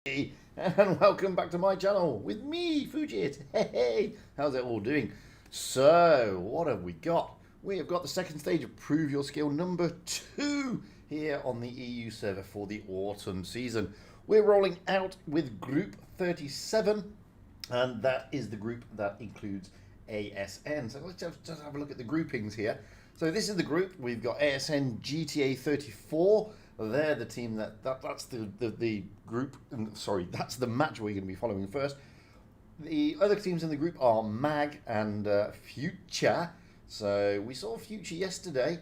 Hey, and welcome back to my channel with me, Fujit. Hey, how's it all doing? So, what have we got? We have got the second stage of Prove Your Skill number 2 here on the EU server for the autumn season. We're rolling out with Group 37, and that is the group that includes ASN. So let's just have a look at the groupings here. So this is the group. We've got ASN GTA 34. They're the team that's the group. Sorry, that's the match we're going to be following first. The other teams in the group are Mag and Future. So we saw Future yesterday.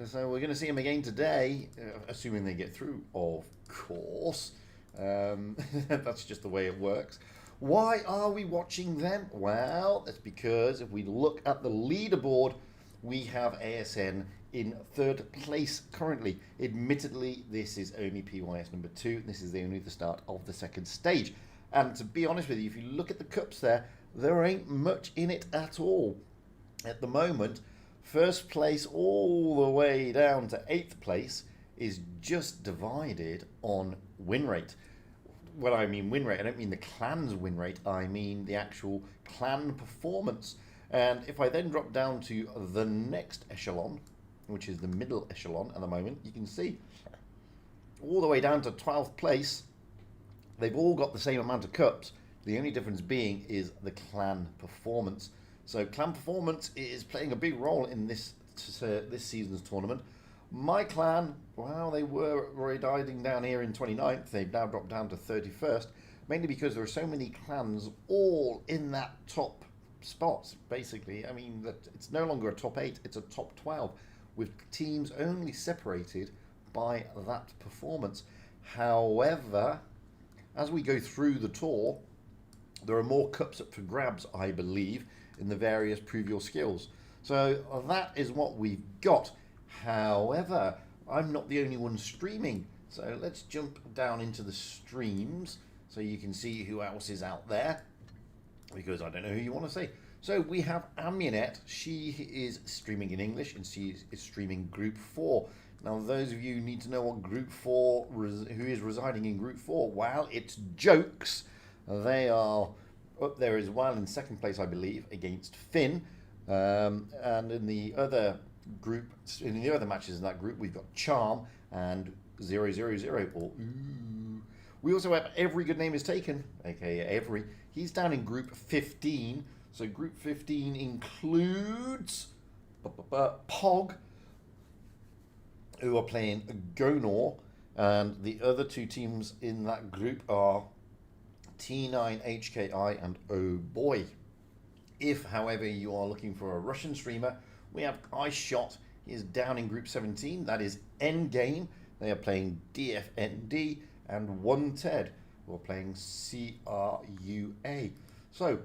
So we're going to see him again today, assuming they get through, of course. That's just the way it works. Why are we watching them? Well, that's because if we look at the leaderboard, we have ASN in third place currently. Admittedly, this is only PYS number 2. This is only the start of the second stage. And to be honest with you, if you look at the cups there ain't much in it at all. At the moment, first place all the way down to 8th place is just divided on win rate. When I mean win rate, I don't mean the clan's win rate, I mean the actual clan performance. And if I then drop down to the next echelon, which is the middle echelon at the moment, you can see all the way down to 12th place, they've all got the same amount of cups. The only difference being is the clan performance. So clan performance is playing a big role in this season's tournament. My clan, well, they were residing down here in 29th. They've now dropped down to 31st, mainly because there are so many clans all in that top spots. Basically, I mean, that it's no longer a top 8, it's a top 12, with teams only separated by that performance. However, as we go through the tour, there are more cups up for grabs, I believe, in the various Prove Your Skills. So that is what we've got. However, I'm not the only one streaming. So let's jump down into the streams so you can see who else is out there, because I don't know who you want to see. So we have Amunet. She is streaming in English, and she is streaming Group 4. Now, those of you who need to know what Group 4, who is residing in Group 4, well, it's Jokes. They are up there as well in second place, I believe, against Finn. And in the other group, in the other matches in that group, we've got Charm and 000, or Ooh. We also have Every Good Name Is Taken, aka Every. He's down in Group 15. So Group 15 includes Pog, who are playing Gonor, and the other two teams in that group are T9HKI and Oh Boy. If, however, you are looking for a Russian streamer, we have Ice Shot. He is down in Group 17. That is Endgame. They are playing DFND, and One Ted, who are playing CRUA. So,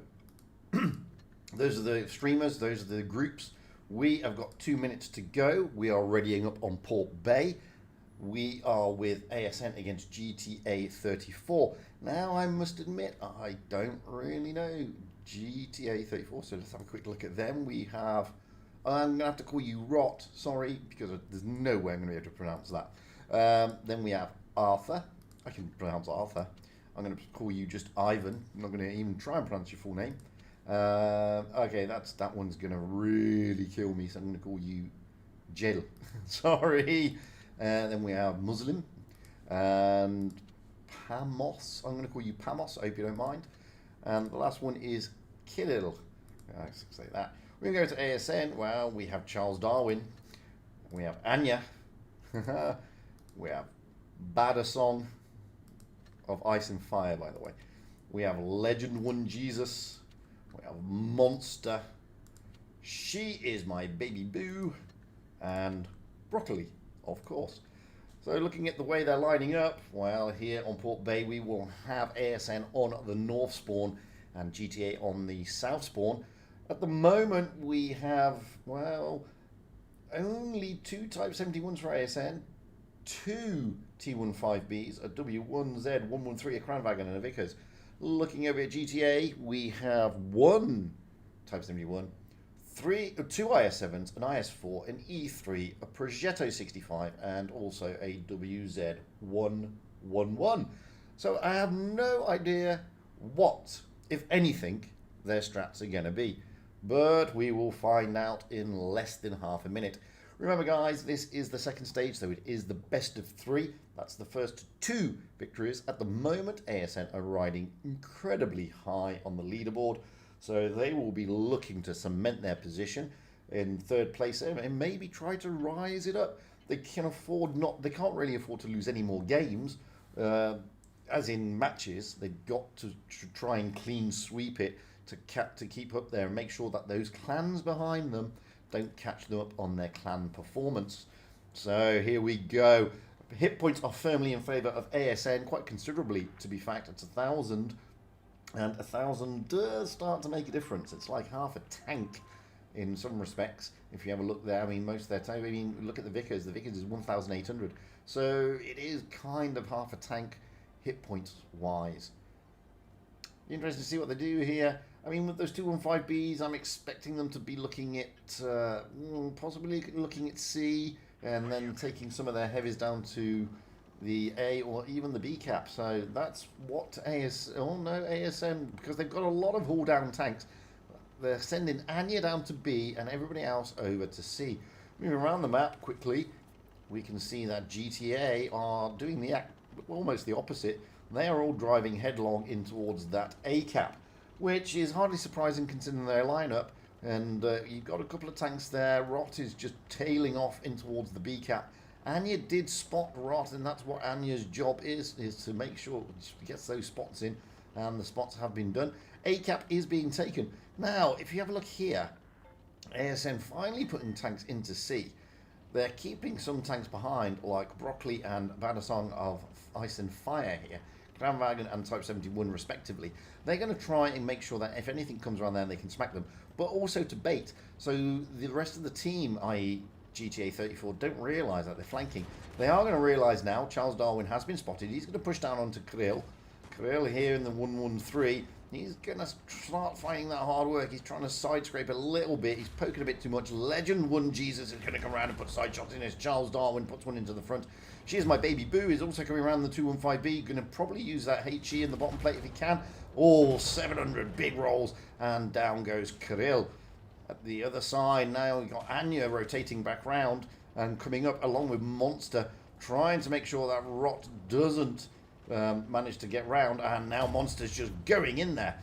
those are the streamers, those are the groups. We have got 2 minutes to go. We are readying up on Port Bay. We are with ASN against GTA 34. Now, I must admit, I don't really know GTA 34, so let's have a quick look at them. We have, I'm going to have to call you Rot, sorry, because there's no way I'm going to be able to pronounce that. Then we have Arthur. I can pronounce Arthur. I'm going to call you just Ivan. I'm not going to even try and pronounce your full name. Okay, that one's going to really kill me, so I'm going to call you Jel. Sorry. Then we have Muslim and Pamos. I'm going to call you Pamos. I hope you don't mind. And the last one is Kirill. I say that. We're going to go to ASN. Well, we have Charles Darwin. We have Anya. We have Bada Song of Ice and Fire, by the way. We have Legend One Jesus. We have Monster. She is my baby boo. And Broccoli, of course. So looking at the way they're lining up, well, here on Port Bay, we will have ASN on the north spawn and GTA on the south spawn. At the moment, we have, well, only 2 Type 71s for ASN, 2 T15Bs, a W1Z, 113, a Crown Wagon, and a Vickers. Looking over at GTA, we have 1 Type 71, 2 IS7s, an IS4, an E3, a Progetto 65, and also a WZ111. So I have no idea what, if anything, their strats are going to be. But we will find out in less than half a minute. Remember, guys, this is the second stage, so it is the best of 3. That's the first 2 victories. At the moment, ASN are riding incredibly high on the leaderboard, so they will be looking to cement their position in 3rd place and maybe try to rise it up. They can't really afford to lose any more games, as in matches. They've got to try and clean sweep it to keep up there and make sure that those clans behind them don't catch them up on their clan performance. So here we go. Hit points are firmly in favour of ASN, quite considerably to be fact. It's 1,000, and 1,000 does start to make a difference. It's like half a tank in some respects. If you have a look there, I mean, most of their time, I mean, look at the Vickers. The Vickers is 1,800, so it is kind of half a tank hit points wise. Interesting to see what they do here. I mean, with those 215Bs, I'm expecting them to be looking at, possibly looking at C, and then taking some of their heavies down to the A or even the B cap. So that's what ASM, because they've got a lot of haul down tanks. They're sending Anya down to B and everybody else over to C. Moving around the map quickly, we can see that GTA are doing almost the opposite. They are all driving headlong in towards that A cap, which is hardly surprising considering their lineup. And you've got a couple of tanks there. Rot is just tailing off in towards the B cap. Anya did spot Rot, and that's what Anya's job is to make sure she gets those spots in, and the spots have been done. A cap is being taken. Now, if you have a look here, ASN finally putting tanks into C. They're keeping some tanks behind, like Broccoli and Badasong of Ice and Fire here, Kramwagen and Type 71 respectively. They're going to try and make sure that if anything comes around there, they can smack them, but also to bait. So the rest of the team, i.e. GTA 34, don't realise that they're flanking. They are going to realise now. Charles Darwin has been spotted. He's going to push down onto Krill. Krill here in the 113. He's going to start finding that hard work. He's trying to side scrape a little bit. He's poking a bit too much. Legend 1 Jesus is going to come around and put side shots in as Charles Darwin puts one into the front. She is my baby Boo. Is also coming around the 215B. Going to probably use that HE in the bottom plate if he can. All 700 big rolls. And down goes Kirill. At the other side now, we've got Anya rotating back round and coming up along with Monster, trying to make sure that Rot doesn't manage to get round, and now Monster's just going in there.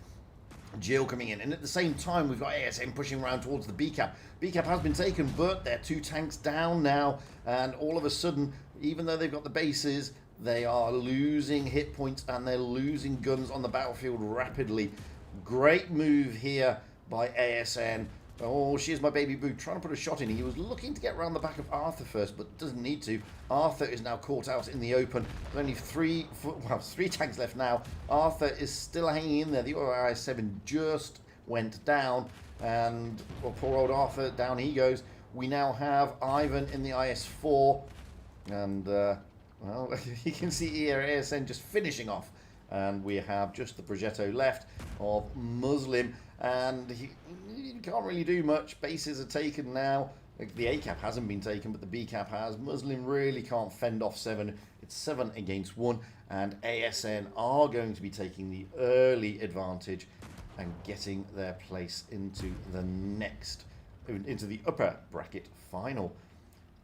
Jill coming in, and at the same time we've got ASM pushing around towards the B cap. B cap has been taken, but they're 2 tanks down now, and all of a sudden, even though they've got the bases, they are losing hit points and they're losing guns on the battlefield rapidly. Great move here by ASN. Oh, she's my baby Boo, trying to put a shot in. He was looking to get around the back of Arthur first, but doesn't need to. Arthur is now caught out in the open. There's only 3 tanks left now. Arthur is still hanging in there. The IS-7 just went down, and well, poor old Arthur, down he goes. We now have Ivan in the IS-4, and well, you can see here ASN just finishing off. And we have just the Progetto left of Muslim, and he can't really do much. Bases are taken now. The A cap hasn't been taken, but the B cap has. Muslim really can't fend off 7. It's 7 against 1, and ASN are going to be taking the early advantage and getting their place into the upper bracket final.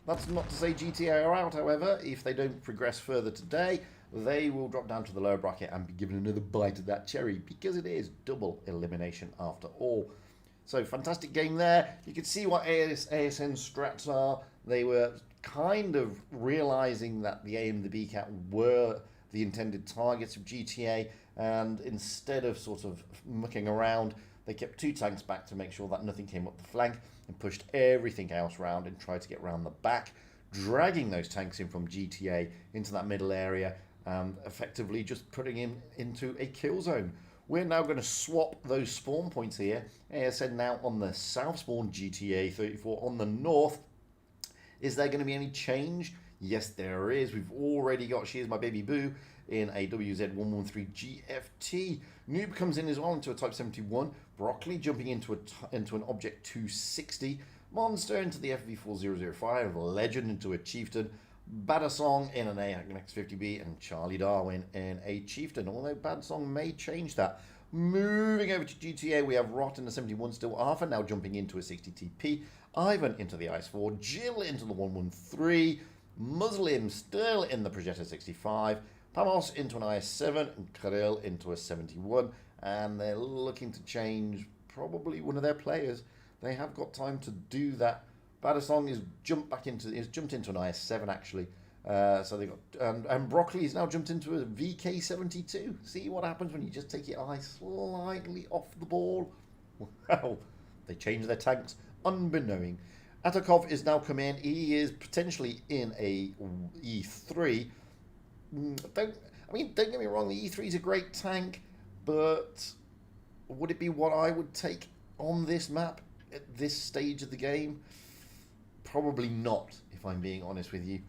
That's not to say GTA are out, however. If they don't progress further today, they will drop down to the lower bracket and be given another bite of that cherry, because it is double elimination after all. So fantastic game there. You can see what ASN strats are. They were kind of realizing that the A and the B cap were the intended targets of GTA, and instead of sort of mucking around, they kept 2 tanks back to make sure that nothing came up the flank and pushed everything else round and tried to get round the back, dragging those tanks in from GTA into that middle area, effectively just putting him into a kill zone. We're now going to swap those spawn points here. ASN now on the south spawn, GTA 34 on the north. Is there going to be any change? Yes, there is. We've already got She Is My Baby Boo in a WZ113 GFT. Noob comes in as well into a Type 71. Broccoli jumping into an Object 260. Monster into the FV4005. Legend into a Chieftain. Badasong in an AX 50B, and Charlie Darwin in a Chieftain, although Badasong may change that. Moving over to GTA, we have Rot in the 71 still, Arthur now jumping into a 60 TP, Ivan into the IS-4, Jill into the 113, Muslim still in the Projector 65, Pamos into an IS-7, and Kirill into a 71, and they're looking to change probably one of their players. They have got time to do that. Badasong is jumped into an IS-7 actually. So they got and Broccoli's now jumped into a VK-72. See what happens when you just take your eye slightly off the ball. Well, they change their tanks unbeknowing. Atakov is now come in. He is potentially in a E3. Don't get me wrong. The E3 is a great tank, but would it be what I would take on this map at this stage of the game? Probably not, if I'm being honest with you.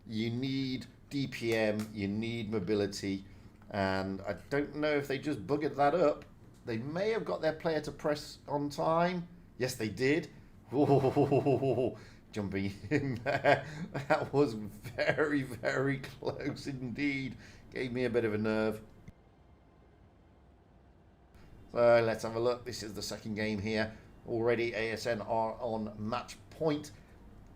You need DPM, you need mobility, and I don't know if they just buggered that up. They may have got their player to press on time. Yes, they did. Ooh, jumping in there. That was very, very close indeed. Gave me a bit of a nerve. So let's have a look. This is the second game here. Already ASN are on match point.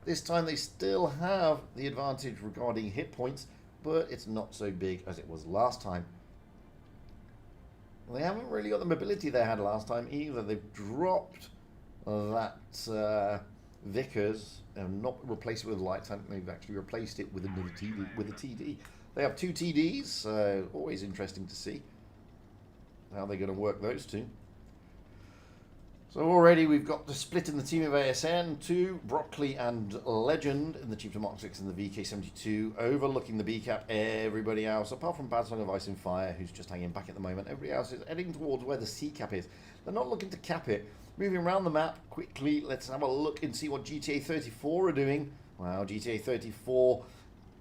This time they still have the advantage regarding hit points, but it's not so big as it was last time. They haven't really got the mobility they had last time either. They've dropped that Vickers and not replaced it with light tank. They've actually replaced it with another TD, with a TD. They have 2 TDs, so always interesting to see how they're going to work those two. So already we've got the split in the team of ASN, 2 Broccoli and Legend in the Chieftain Mark 6 and the VK-72, overlooking the B-cap. Everybody else, apart from Bad Song of Ice and Fire, who's just hanging back at the moment, everybody else is heading towards where the C-cap is. They're not looking to cap it. Moving around the map quickly, let's have a look and see what GTA 34 are doing. Wow, GTA 34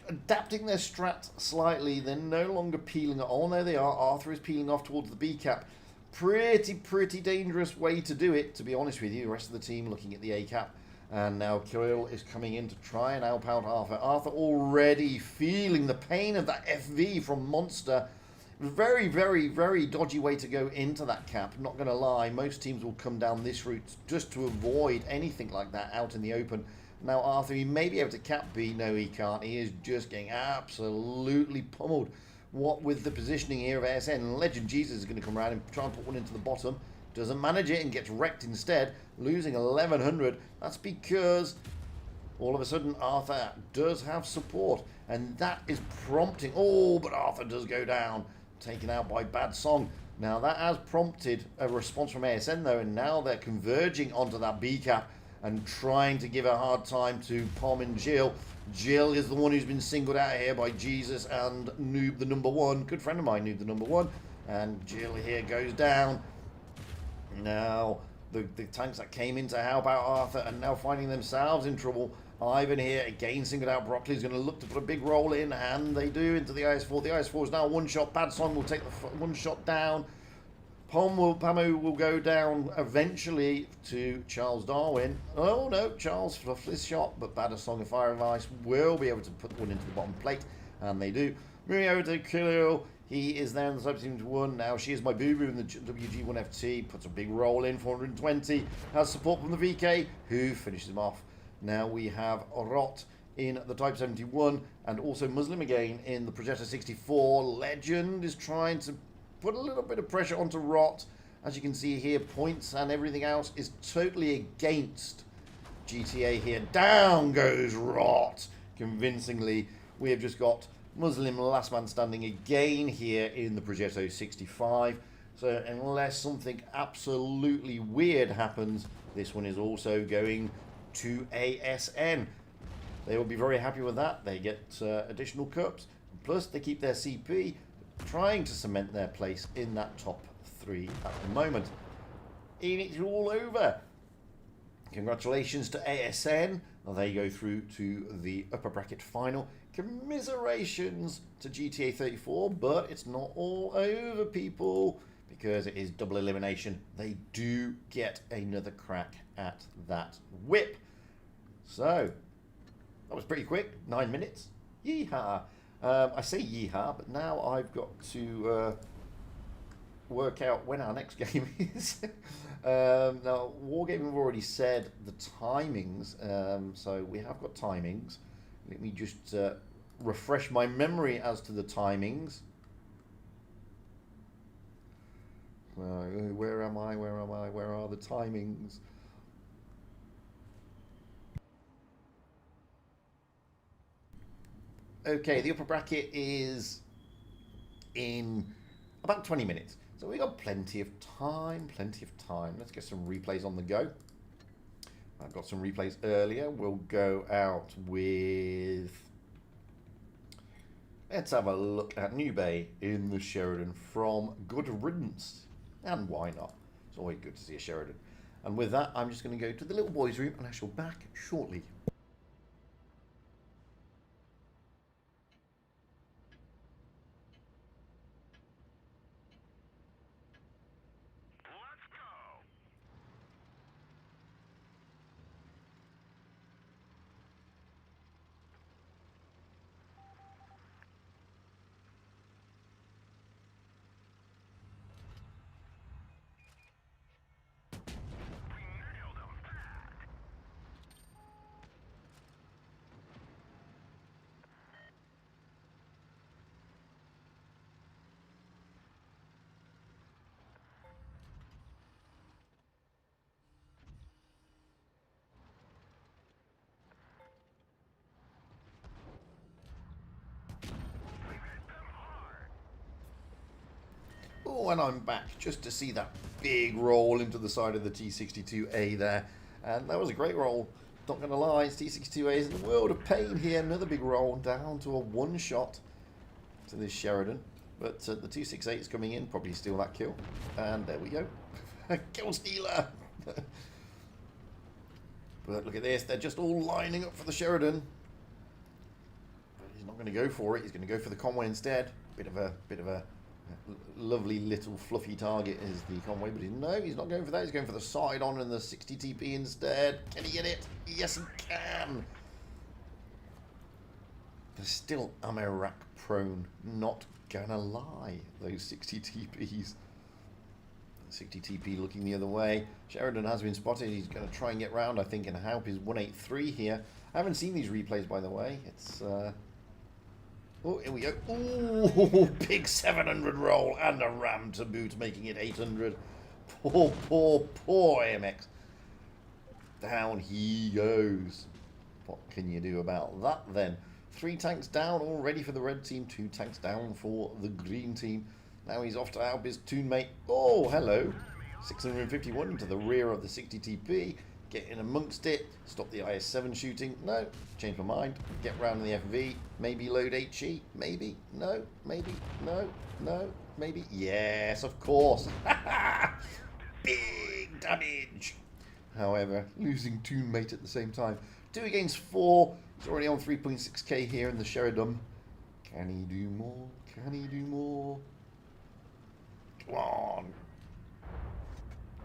adapting their strat slightly. They're no longer peeling. Oh no, they are. Arthur is peeling off towards the B-cap. Pretty dangerous way to do it, to be honest with you. The rest of the team looking at the A-cap. And now Kirill is coming in to try and help out Arthur. Arthur already feeling the pain of that FV from Monster. Very dodgy way to go into that cap. Not going to lie. Most teams will come down this route just to avoid anything like that out in the open. Now Arthur, he may be able to cap B. No, he can't. He is just getting absolutely pummeled. What with the positioning here of ASN, Legend Jesus is going to come around and try and put one into the bottom. Doesn't manage it and gets wrecked instead, losing 1100. That's because all of a sudden Arthur does have support, and that is prompting. Oh, but Arthur does go down, taken out by Bad Song. Now that has prompted a response from ASN though, and now they're converging onto that B cap and trying to give a hard time to Pom and Jill. Jill is the one who's been singled out here by Jesus and Noob the number 1. Good friend of mine, Noob the number 1. And Jill here goes down. Now, the tanks that came in to help out Arthur are now finding themselves in trouble. Ivan here again singled out. Broccoli's going to look to put a big roll in, and they do into the IS-4. The IS-4 is now one shot. Bad Song will take the one shot down. Pamu will go down eventually to Charles Darwin. Oh no, Charles fluffed this shot, but Bad Song and Fire and Ice will be able to put one into the bottom plate, and they do. Moving over to Kirill, he is there in the subteam 1. Now she is my boo-boo in the WG1FT, puts a big roll in, 420, has support from the VK, who finishes him off. Now we have Rot in the Type 71, and also Muslim again in the Projector 64. Legend is trying to put a little bit of pressure onto Rot. As you can see here, points and everything else is totally against GTA here. Down goes Rot. Convincingly, we have just got Muslim last man standing again here in the Progetto 65. So unless something absolutely weird happens, this one is also going to ASN. They will be very happy with that. They get additional cups. Plus, they keep their CP, trying to cement their place in that top 3 at the moment. And it's all over. Congratulations to ASN. They go through to the upper bracket final. Commiserations to GTA 34, but it's not all over, people, because it is double elimination. They do get another crack at that whip. So, that was pretty quick, 9 minutes. Yeehaw! I say yeehaw, but now I've got to work out when our next game is. Now, Wargaming have already said the timings, so we have got timings. Let me just refresh my memory as to the timings. Where am I? Where am I? Where are the timings? Okay, the upper bracket is in about 20 minutes. So we got plenty of time, plenty of time. Let's get some replays on the go. I've got some replays earlier. We'll go out with... Let's have a look at New Bay in the Sheridan from Good Riddance. And why not? It's always good to see a Sheridan. And with that, I'm just going to go to the little boys' room and I shall back shortly. Oh, and I'm back just to see that big roll into the side of the T62A there. And that was a great roll. Not going to lie, T62A is in a world of pain here. Another big roll down to a one shot to this Sheridan. But the 268 is coming in, probably steal that kill. And there we go. Kill stealer! But look at this, they're just all lining up for the Sheridan. But he's not going to go for it, he's going to go for the Conway instead. Bit of a lovely little fluffy target is the Conway, but no, he's not going for that. He's going for the side on and the 60 TP instead. Can he get it? Yes, he can. They're still ammo rack prone. Not gonna lie, those 60 TPs. 60 TP looking the other way. Sheridan has been spotted. He's going to try and get round, I think, and Haup is 183 here. I haven't seen these replays, by the way. It's oh, here we go. Ooh, big 700 roll and a ram to boot, making it 800. Poor, poor, poor AMX. Down he goes. What can you do about that then? 3 tanks down already for the red team. 2 tanks down for the green team. Now he's off to help his toonmate. Oh, hello. 651 to the rear of the 60 TP. Get in amongst it. Stop the IS-7 shooting. No. Change my mind. Get round the FV. Maybe load HE. Maybe. No. Maybe. No. No. Maybe. Yes, of course. Big damage. However, losing toonmate at the same time. 2 against 4. He's already on 3.6k here in the Sheridan. Can he do more? Can he do more? Come on.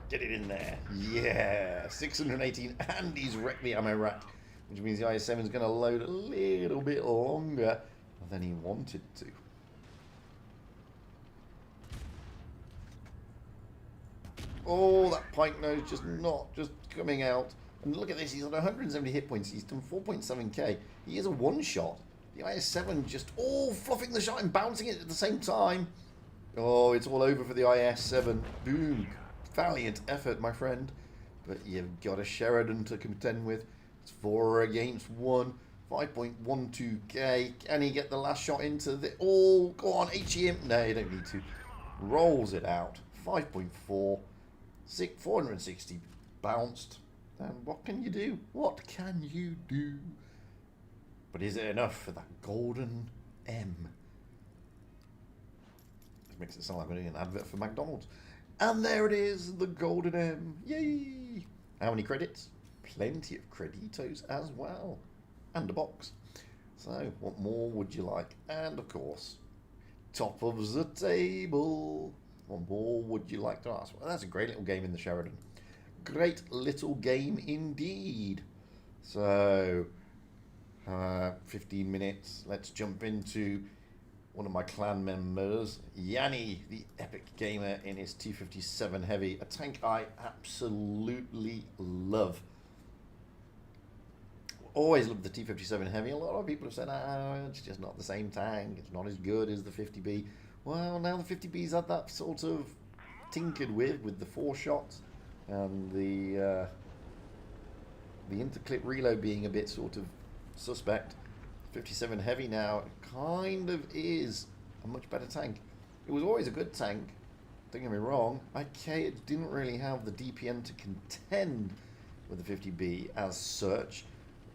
Get it in there. Yeah. 618. And he's wrecked the ammo rack. Which means the IS-7 is going to load a little bit longer than he wanted to. Oh, that pike nose just coming out. And look at this. He's on 170 hit points. He's done 4.7k. He is a one-shot. The IS-7 just all fluffing the shot and bouncing it at the same time. Oh, it's all over for the IS-7. Boom. Valiant effort, my friend. But you've got a Sheridan to contend with. It's 4 against 1. 5.12k. Can he get the last shot into the... Oh, go on, HEM. No, you don't need to. Rolls it out. 5.4. 460 bounced. And what can you do? What can you do? But is it enough for that golden M? It makes it sound like we're doing an advert for McDonald's. And there it is, the golden M. Yay! How many credits? Plenty of creditos as well. And a box. So, what more would you like? And of course, top of the table. What more would you like to ask? Well, that's a great little game in the Sheridan. Great little game indeed. So, 15 minutes. Let's jump into one of my clan members, Yanni, the epic gamer in his T57 Heavy, a tank I absolutely love. Always loved the T57 Heavy. A lot of people have said, it's just not the same tank. It's not as good as the 50B. Well, now the 50B's had that sort of tinkered with the 4 shots and the interclip reload being a bit sort of suspect. 57 Heavy now kind of is a much better tank. It was always a good tank, don't get me wrong. Okay, it didn't really have the DPM to contend with the 50B as such,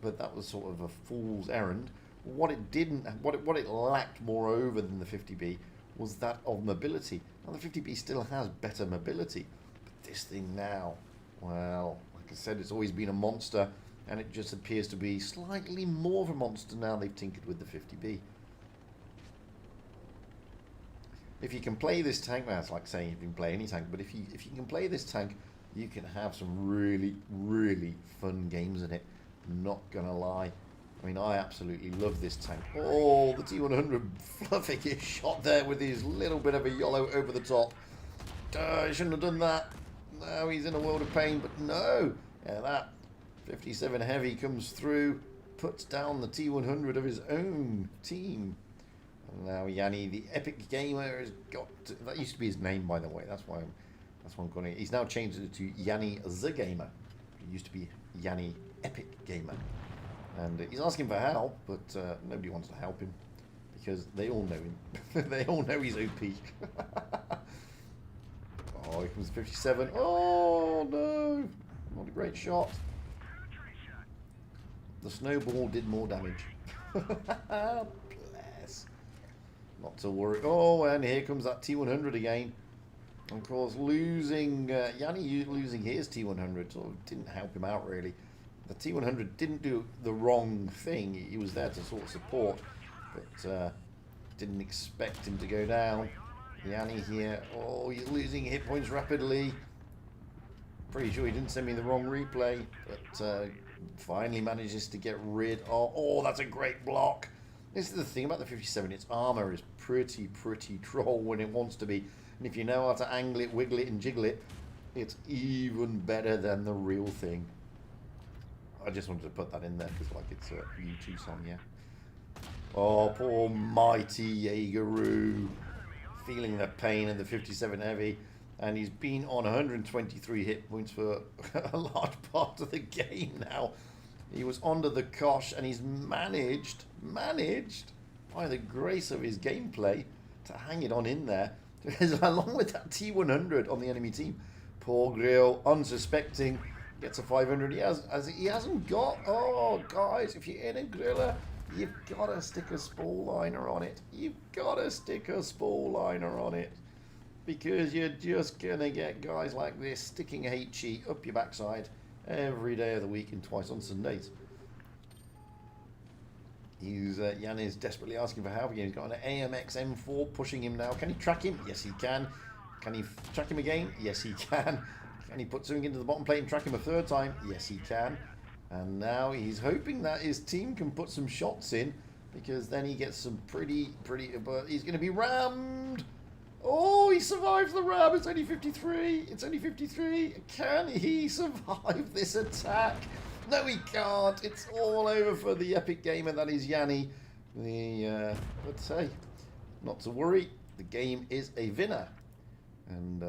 but that was sort of a fool's errand. What it lacked moreover than the 50B was that of mobility. Now the 50B still has better mobility, but this thing now, well, like I said, it's always been a monster, and it just appears to be slightly more of a monster now they've tinkered with the 50B. If you can play this tank, well, it's like saying you can play any tank, but if you can play this tank, you can have some really, really fun games in it. Not gonna lie. I mean, I absolutely love this tank. Oh, the T100 fluffing his shot there with his little bit of a YOLO over the top. He shouldn't have done that. Now he's in a world of pain, but no. Yeah, that 57 Heavy comes through, puts down the T100 of his own team. And now Yanni, the epic gamer, has got that used to be his name, by the way. That's why I'm calling it. He's now changed it to Yanni the Gamer. It used to be Yanni Epic Gamer. And he's asking for help, but nobody wants to help him because they all know him. They all know he's OP. Oh, here comes 57. Oh no! Not a great shot. The snowball did more damage. Bless. Not to worry. Oh, and here comes that T100 again. Of course, Yanni losing his T100 sort of didn't help him out really. The T100 didn't do the wrong thing. He was there to sort of support, but didn't expect him to go down. Yanni here. Oh, he's losing hit points rapidly. Pretty sure he didn't send me the wrong replay, but finally manages to get rid of... Oh, that's a great block. This is the thing about the 57. Its armor is pretty troll when it wants to be. And if you know how to angle it, wiggle it, and jiggle it, it's even better than the real thing. I just wanted to put that in there because, like, it's a U2 song, yeah. Oh, poor mighty Jaegeroo. Feeling the pain in the 57 Heavy. And he's been on 123 hit points for a large part of the game now. He was onto the cosh, and he's managed, by the grace of his gameplay, to hang it on in there, along with that T100 on the enemy team. Poor Grill, unsuspecting, gets a 500. He hasn't got... Oh, guys, if you're in a griller, you've got to stick a spool liner on it. You've got to stick a spool liner on it. Because you're just going to get guys like this sticking a HE up your backside every day of the week and twice on Sundays. Yanni's desperately asking for help again. He's got an AMX M4 pushing him now. Can he track him? Yes, he can. Can he track him again? Yes, he can. Can he put something into the bottom plate and track him a third time? Yes, he can. And now he's hoping that his team can put some shots in, because then he gets some pretty, but he's going to be rammed. Oh, he survives the ram. It's only 53. It's only 53. Can he survive this attack? No, he can't. It's all over for the epic gamer that is Yanni. Let's say, not to worry. The game is a winner. And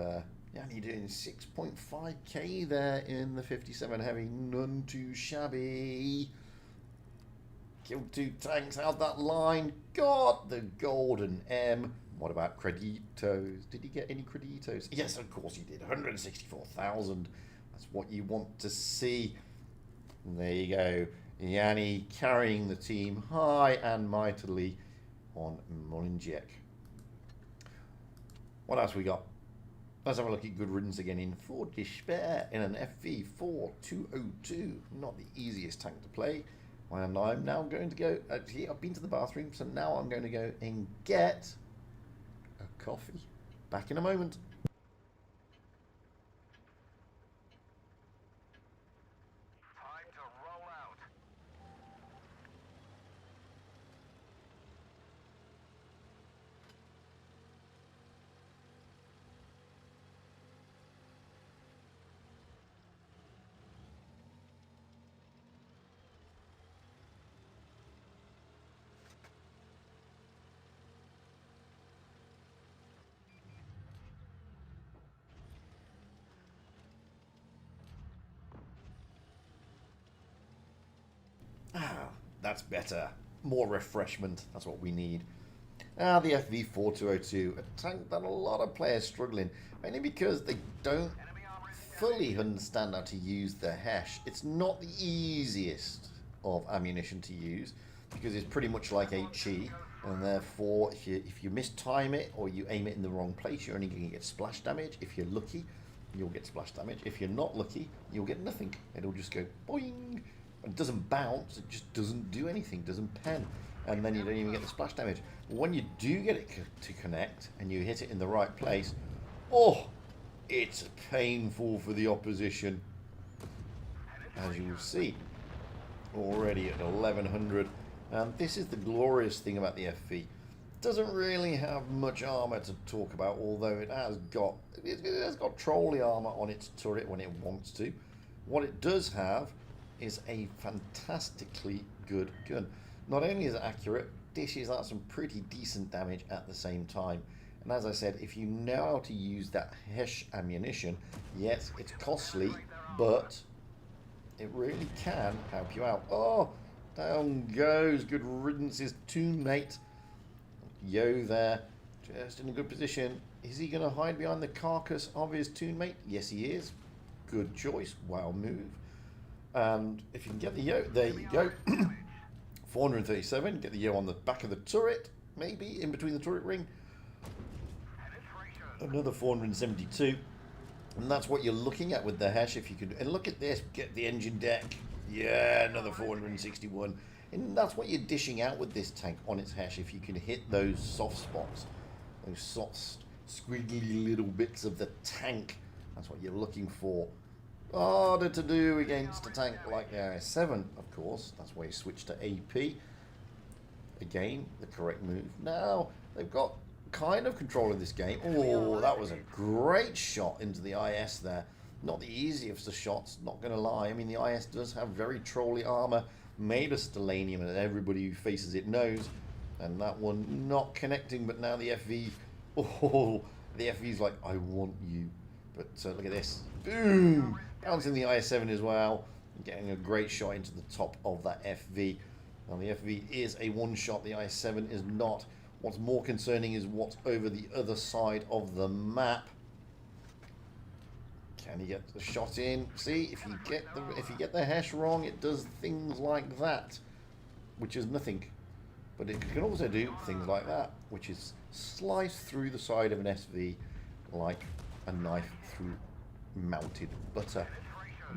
Yanni doing 6.5k there in the 57 Heavy. None too shabby. Killed 2 tanks out that line. Got the golden M. What about creditos? Did he get any creditos? Yes, of course he did. 164,000. That's what you want to see. And there you go. Yanni carrying the team high and mightily on Molinjek. What else we got? Let's have a look at Good Riddance again in For Despair in an FV4202. Not the easiest tank to play. And I'm now going to go... Actually, I've been to the bathroom, so now I'm going to go and get a coffee. Back in a moment. Time to roll out. That's better. More refreshment. That's what we need. Now the FV4202, a tank that a lot of players struggling, mainly because they don't fully understand how to use the Hesh. It's not the easiest of ammunition to use because it's pretty much like HE, and therefore if you mistime it or you aim it in the wrong place, you're only going to get splash damage. If you're lucky, you'll get splash damage. If you're not lucky, you'll get nothing. It'll just go boing. It doesn't bounce, it just doesn't do anything, doesn't pen, and then you don't even get the splash damage. But when you do get it to connect and you hit it in the right place, oh, it's painful for the opposition, as you will see. Already at 1100, and this is the glorious thing about the FV. It doesn't really have much armor to talk about, although it has got trolley armor on its turret when it wants to. What it does have is a fantastically good gun. Not only is it accurate, dishes out some pretty decent damage at the same time. And as I said, if you know how to use that Hesh ammunition, yes, it's costly, but it really can help you out. Oh, down goes. Good riddance, his teammate. Yo there, just in a good position. Is he going to hide behind the carcass of his teammate? Yes, he is. Good choice. Wow move. And if you can get the yo, there you go. 437, get the yo on the back of the turret, maybe in between the turret ring. Another 472, and that's what you're looking at with the Hesh. If you could, and look at this, get the engine deck. Yeah, another 461, and that's what you're dishing out with this tank on its Hesh. If you can hit those soft spots, those soft, squiggly little bits of the tank, that's what you're looking for. Harder to do against a tank like the IS-7, of course. That's why you switch to AP. Again, the correct move. Now, they've got kind of control of this game. Oh, that was a great shot into the IS there. Not the easiest of shots, not going to lie. I mean, the IS does have very trolley armor, made of stellanium, and everybody who faces it knows. And that one not connecting, but now the FV... Oh, the FV's like, I want you. But look at this. Boom! Bouncing the IS-7 as well. Getting a great shot into the top of that FV. Now the FV is a one-shot. The IS-7 is not. What's more concerning is what's over the other side of the map. Can you get the shot in? See, if you get the Hesh wrong, it does things like that, which is nothing. But it can also do things like that, which is slice through the side of an SV like a knife through melted butter.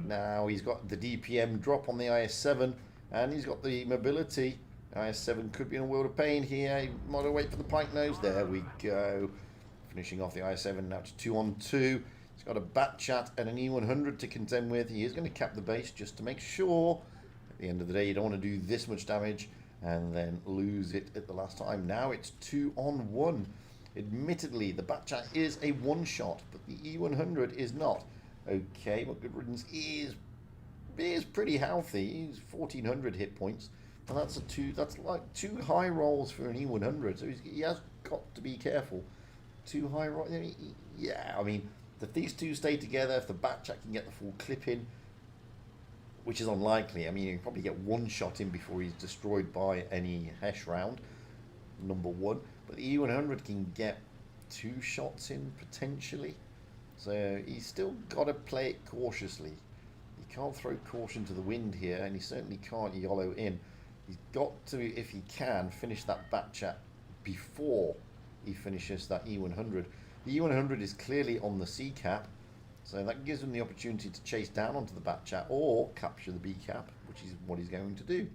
Now he's got the DPM drop on the IS-7, and he's got the mobility. IS-7 could be in a world of pain here. He might wait for the pike nose. There we go. Finishing off the IS-7 now to 2-on-2. He's got a bat chat and an E100 to contend with. He is going to cap the base just to make sure. At the end of the day, you don't want to do this much damage and then lose it at the last time. Now it's 2-on-1. Admittedly, the bat chat is a one-shot, but the E100 is not. Okay, but Good Riddance is pretty healthy. He's 1,400 hit points, and that's like two high rolls for an E100. So he has got to be careful. Two high rolls. Yeah, I mean, if these two stay together, if the bat chat can get the full clip in, which is unlikely. I mean, you can probably get one shot in before he's destroyed by any Hesh round. Number one. But the E100 can get 2 shots in, potentially. So he's still got to play it cautiously. He can't throw caution to the wind here, and he certainly can't YOLO in. He's got to, if he can, finish that bat chat before he finishes that E100. The E100 is clearly on the C cap, so that gives him the opportunity to chase down onto the bat chat or capture the B cap, which is what he's going to do.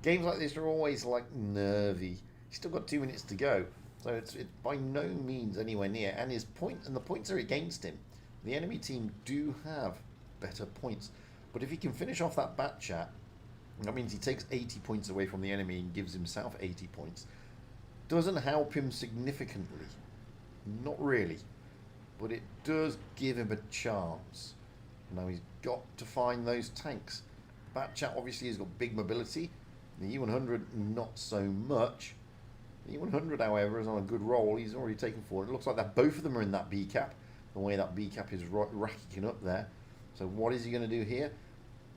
Games like this are always like nervy. He's still got 2 minutes to go, so it's by no means anywhere near. And the points are against him. The enemy team do have better points, but if he can finish off that bat chat, that means he takes 80 points away from the enemy and gives himself 80 points. Doesn't help him significantly, not really, but it does give him a chance. Now he's got to find those tanks. Bat chat obviously has got big mobility. The E100 not so much. The E100, however, is on a good roll. He's already taken 4. It looks like that both of them are in that B cap. the way that B cap is racking up there. So what is he going to do here?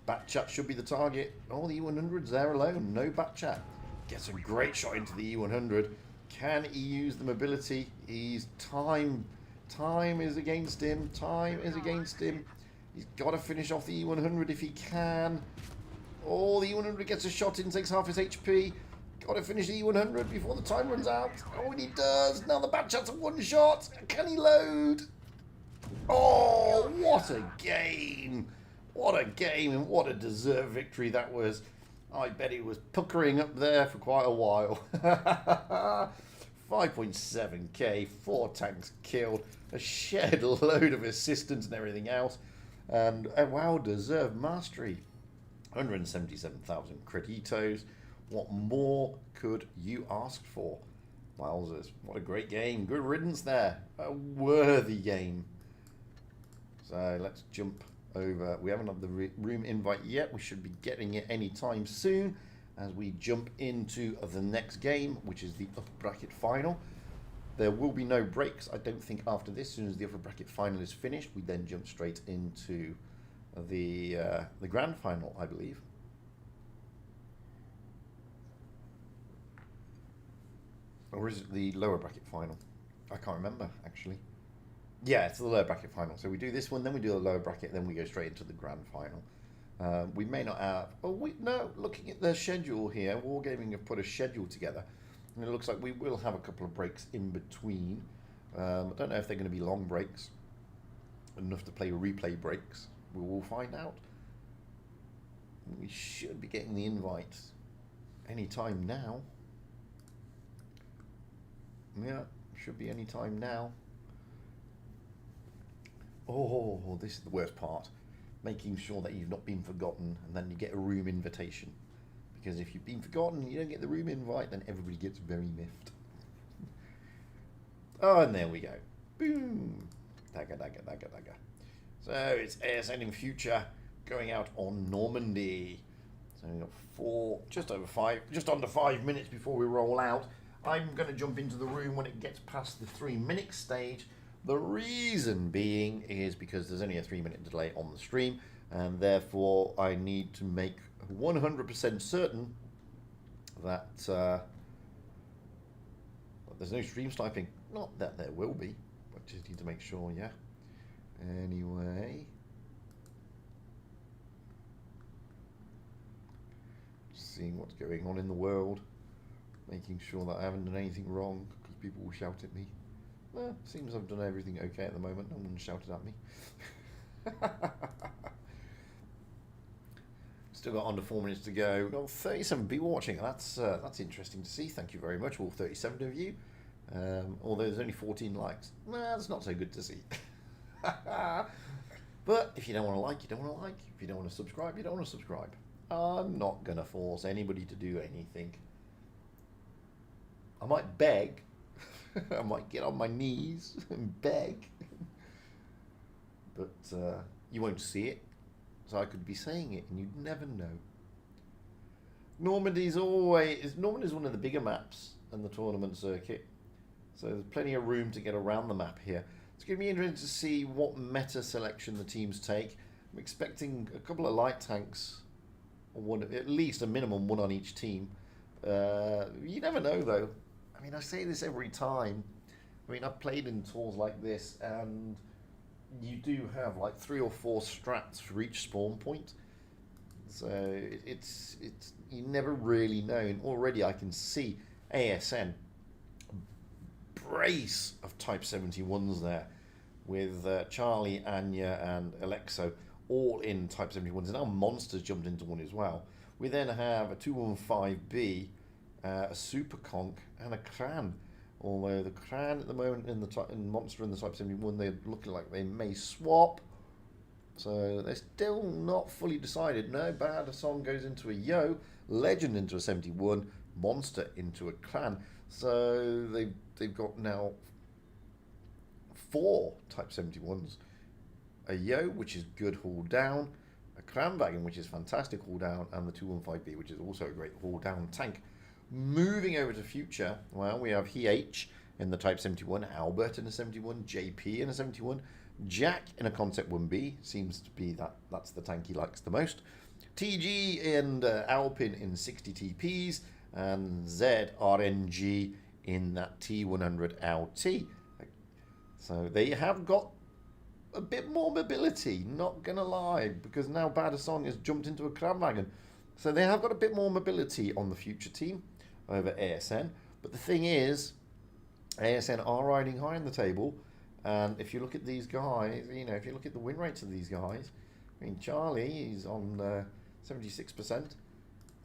Bat chat should be the target. Oh, the E100's there alone. No bat chat. Gets a great shot into the E100. Can he use the mobility? He's time. Time is against him. Time is against him. He's got to finish off the E100 if he can. Oh, the E100 gets a shot in, takes half his HP. Got to finish the E100 before the time runs out. Oh, and he does. Now the bat chat's a one shot. Can he load? Oh, what a game. What a game and what a deserved victory that was. I bet he was puckering up there for quite a while. 5.7k, 4 tanks killed, a shed load of assistance and everything else. And a well-deserved mastery. 177,000 creditos. What more could you ask for? Wowzers, what a great game. Good riddance there. A worthy game. So let's jump over. We haven't had the room invite yet. We should be getting it anytime soon as we jump into the next game, which is the upper bracket final. There will be no breaks, I don't think, after this. As soon as the upper bracket final is finished, we then jump straight into the grand final, I believe. Or is it the lower bracket final? I can't remember, actually. Yeah, it's the lower bracket final. So we do this one, then we do the lower bracket, then we go straight into the grand final. We may not have... Oh, no, looking at the schedule here, Wargaming have put a schedule together. And it looks like we will have a couple of breaks in between. I don't know if they're going to be long breaks. Enough to play replay breaks. We will find out. We should be getting the invite any time now. Yeah, should be any time now. Oh, this is the worst part. Making sure that you've not been forgotten and then you get a room invitation. Because if you've been forgotten and you don't get the room invite, then everybody gets very miffed. Oh, and there we go. Boom. Dagger, dagger, dagger, dagger. So it's ASN in future going out on Normandy. So we've got just under 5 minutes before we roll out. I'm going to jump into the room when it gets past the 3-minute stage. The reason being is because there's only a 3-minute delay on the stream, and therefore I need to make 100% certain that there's no stream sniping. Not that there will be, but just need to make sure, yeah. Anyway. Seeing what's going on in the world. Making sure that I haven't done anything wrong, because people will shout at me. Well, seems I've done everything okay at the moment. No one shouted at me. Still got under 4 minutes to go. Got 37 people watching. That's interesting to see. Thank you very much, all 37 of you. Although there's only 14 likes. Nah, that's not so good to see. But if you don't want to like, you don't want to like. If you don't want to subscribe, you don't want to subscribe. I'm not going to force anybody to do anything. I might beg. I might get on my knees and beg. But you won't see it. So I could be saying it and you'd never know. Normandy's one of the bigger maps in the tournament circuit. So there's plenty of room to get around the map here. It's going to be interesting to see what meta selection the teams take. I'm expecting a couple of light tanks. Or at least a minimum one on each team. You never know though. I mean, I say this every time. I mean, I've played in tours like this, and you do have like 3 or 4 strats for each spawn point. So it's you never really know. And already I can see ASN brace of Type 71s there, with Charlie, Anya, and Alexo all in Type 71s. And now Monsters jumped into one as well. We then have a 215B. A Super Conk and a Cran. Although the Cran at the moment in Monster and the Type 71, they're looking like they may swap. So they're still not fully decided. No, Bad Hassan goes into a Yo, Legend into a 71, Monster into a Clan. So they've got now 4 Type 71s. A Yo, which is good haul down, a Clan Wagon, which is fantastic haul down, and the 215B, which is also a great haul down tank. Moving over to future, well, we have HH in the Type 71, Albert in a 71, JP in a 71, Jack in a Concept 1B, seems to be that's the tank he likes the most, TG and Alpin in 60 TPs, and ZRNG in that T100 LT. So they have got a bit more mobility, not gonna lie, because now Badasong has jumped into a Kramwagen. So they have got a bit more mobility on the future team over ASN. But the thing is, ASN are riding high in the table. And if you look at these guys, you know, if you look at the win rates of these guys, I mean, Charlie is on 76%.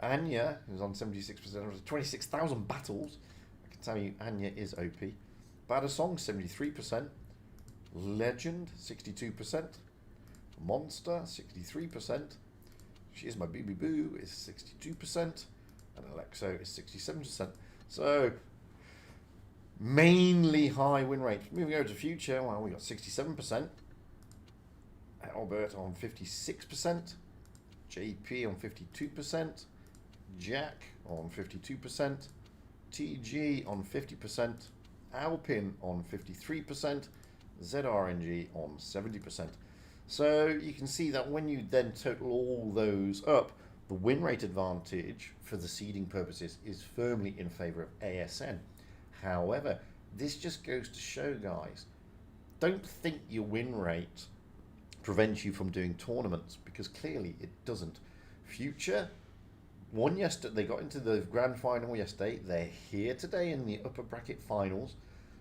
Anya is on 76%. 26,000 battles. I can tell you, Anya is OP. Badasong, 73%. Legend, 62%. Monster, 63%. She's my Boo Boo is 62%. And Alexo is 67%. So, mainly high win rates. Moving over to future, well, we got 67%. Albert on 56%. JP on 52%. Jack on 52%. TG on 50%. Alpin on 53%. ZRNG on 70%. So you can see that when you then total all those up, the win rate advantage for the seeding purposes is firmly in favor of ASN. However, this just goes to show, guys, don't think your win rate prevents you from doing tournaments, because clearly it doesn't. Future won yesterday. They got into the grand final yesterday. They're here today in the upper bracket finals.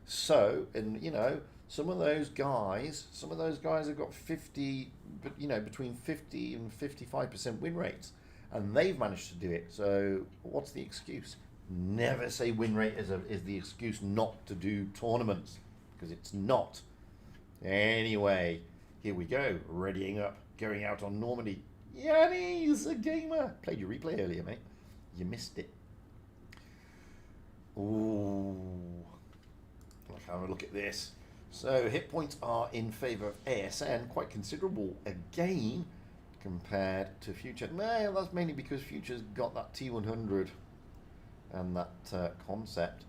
So, and you know, some of those guys have got 50, but you know, between 50 and 55% win rates, and they've managed to do it. So, what's the excuse? Never say win rate is the excuse not to do tournaments, because it's not. Anyway, here we go, readying up, going out on Normandy. Yanni's a gamer. Played your replay earlier, mate. You missed it. Ooh. Let's have a look at this. So hit points are in favour of ASN, quite considerable again compared to Future. No, that's mainly because Future's got that T100 and that concept.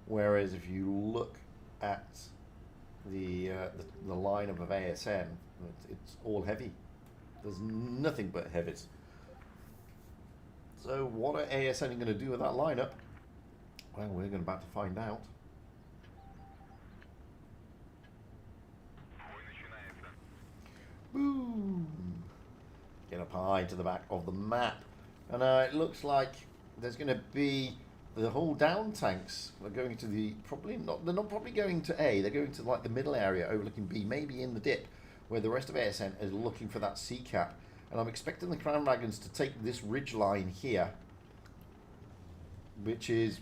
Whereas if you look at the lineup of ASN, it's all heavy. There's nothing but heavies. So what are ASN going to do with that lineup? Well, we're about to find out. Boom! Get up high to the back of the map. And it looks like there's going to be the whole down tanks are going to the, they're not probably going to A, they're going to like the middle area overlooking B, maybe in the dip, where the rest of ASN is looking for that C cap. And I'm expecting the Crown Dragons to take this ridge line here, which is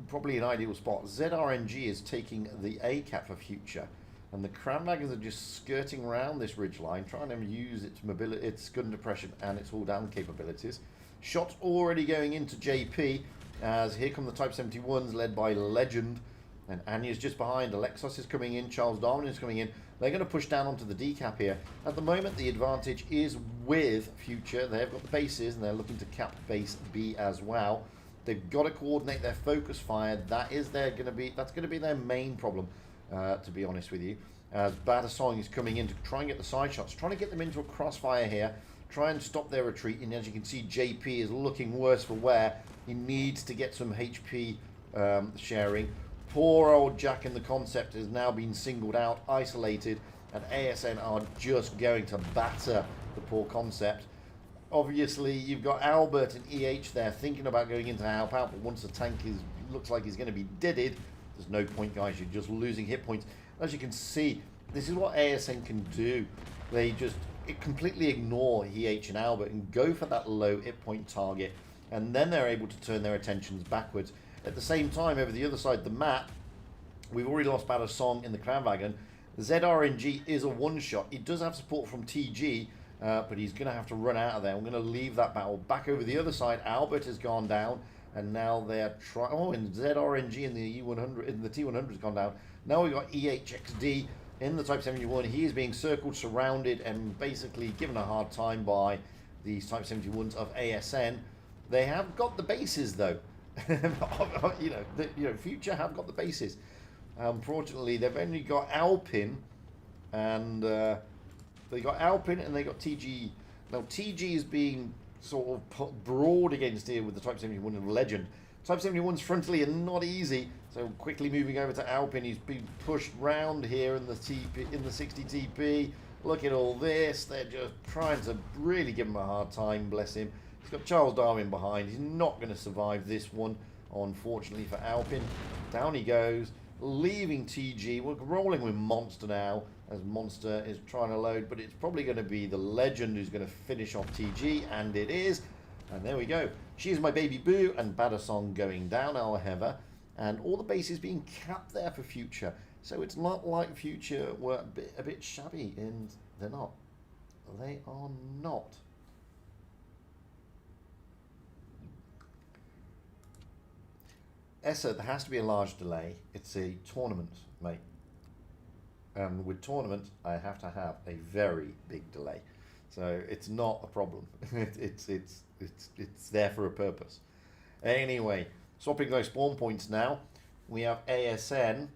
probably an ideal spot. ZRNG is taking the A cap for Future, and the Crown Dragons are just skirting around this ridge line, trying to use its mobility, its gun depression, and its all down capabilities. Shots already going into JP, as here come the Type 71s led by Legend, and Anya's just behind. Alexos is coming in, Charles Darwin is coming in. They're going to push down onto the D cap here. At the moment, the advantage is with Future. They've got the bases, and they're looking to cap base B as well. They've got to coordinate their focus fire. That's going to be their main problem, to be honest with you. As Badasong is coming in to try and get the side shots, trying to get them into a crossfire here, try and stop their retreat. And as you can see, JP is looking worse for wear. He needs to get some HP sharing. Poor old Jack in the concept has now been singled out, isolated, and ASN are just going to batter the poor concept. Obviously, you've got Albert and EH there thinking about going into help out, but once the tank looks like he's going to be deaded, there's no point, guys. You're just losing hit points. As you can see, this is what ASN can do. They just completely ignore EH and Albert and go for that low hit point target, and then they're able to turn their attentions backwards. At the same time, over the other side of the map, we've already lost Badasong in the Kramwagen. ZRNG is a one-shot. He does have support from TG, but he's going to have to run out of there. I'm going to leave that battle. Back over the other side, Albert has gone down, and now they're trying... Oh, and ZRNG in the E100, in the T100 has gone down. Now we've got EHXD in the Type 71. He is being circled, surrounded, and basically given a hard time by these Type 71s of ASN. They have got the bases, though. Future have got the bases. Unfortunately, they've only got Alpin, and they got Alpin and they got TG. Now TG is being sort of put broad against here with the Type 71 and Legend. Type 71's frontally and not easy, so quickly moving over to Alpin. He's been pushed round here in the 60 TP. Look at all this. They're just trying to really give him a hard time, bless him. He's got Charles Darwin behind. He's not going to survive this one, unfortunately, for Alpin. Down he goes, leaving TG. We're rolling with Monster now, as Monster is trying to load, but it's probably going to be the Legend who's going to finish off TG, and it is. And there we go. She's my baby boo, and Badasong going down, however, and all the bases being capped there for Future. So it's not like Future were a bit shabby, and they're not. They are not. Essa, there has to be a large delay. It's a tournament, mate. And with tournaments, I have to have a very big delay. So it's not a problem. It's there for a purpose. Anyway, swapping those spawn points now. We have ASN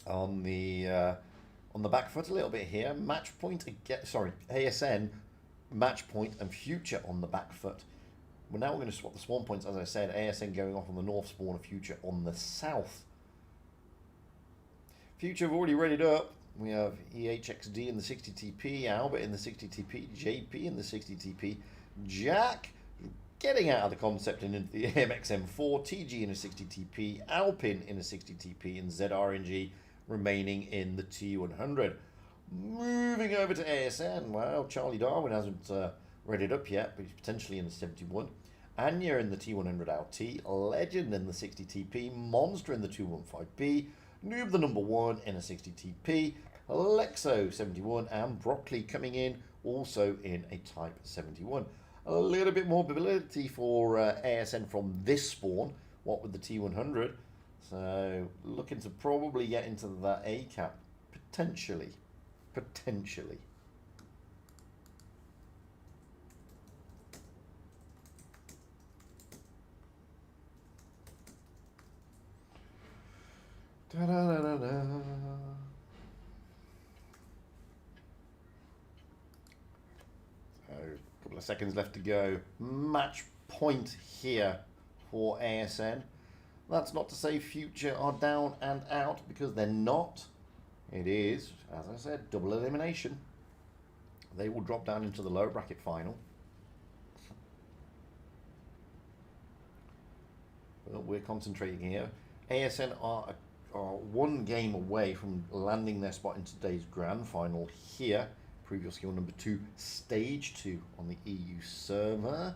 on the back foot a little bit here. Match point again. Sorry, ASN, match point, and Future on the back foot. Well, now we're going to swap the spawn points. As I said, ASN going off on the north spawn, of Future on the south. Future have already readied up. We have EHXD in the 60 TP, Albert in the 60 TP, JP in the 60 TP, Jack getting out of the concept and into the MXM4, TG in a 60 TP, Alpin in a 60 TP, and ZRNG remaining in the T100. Moving over to ASN, well, Charlie Darwin hasn't readied up yet, but he's potentially in the 71. Anya in the T100 LT, Legend in the 60 TP, Monster in the 215B, Noob the number 1 in a 60 TP, Alexo 71, and Broccoli coming in also in a Type 71. A little bit more mobility for ASN from this spawn, what with the T100. So looking to probably get into that A cap, potentially. Da, da, da, da, da. So, a couple of seconds left to go. Match point here for ASN. That's not to say Future are down and out, because they're not. It is, as I said, double elimination. They will drop down into the lower bracket final. But we're concentrating here. ASN are one game away from landing their spot in today's grand final here. Previous skill number 2, stage 2 on the EU server.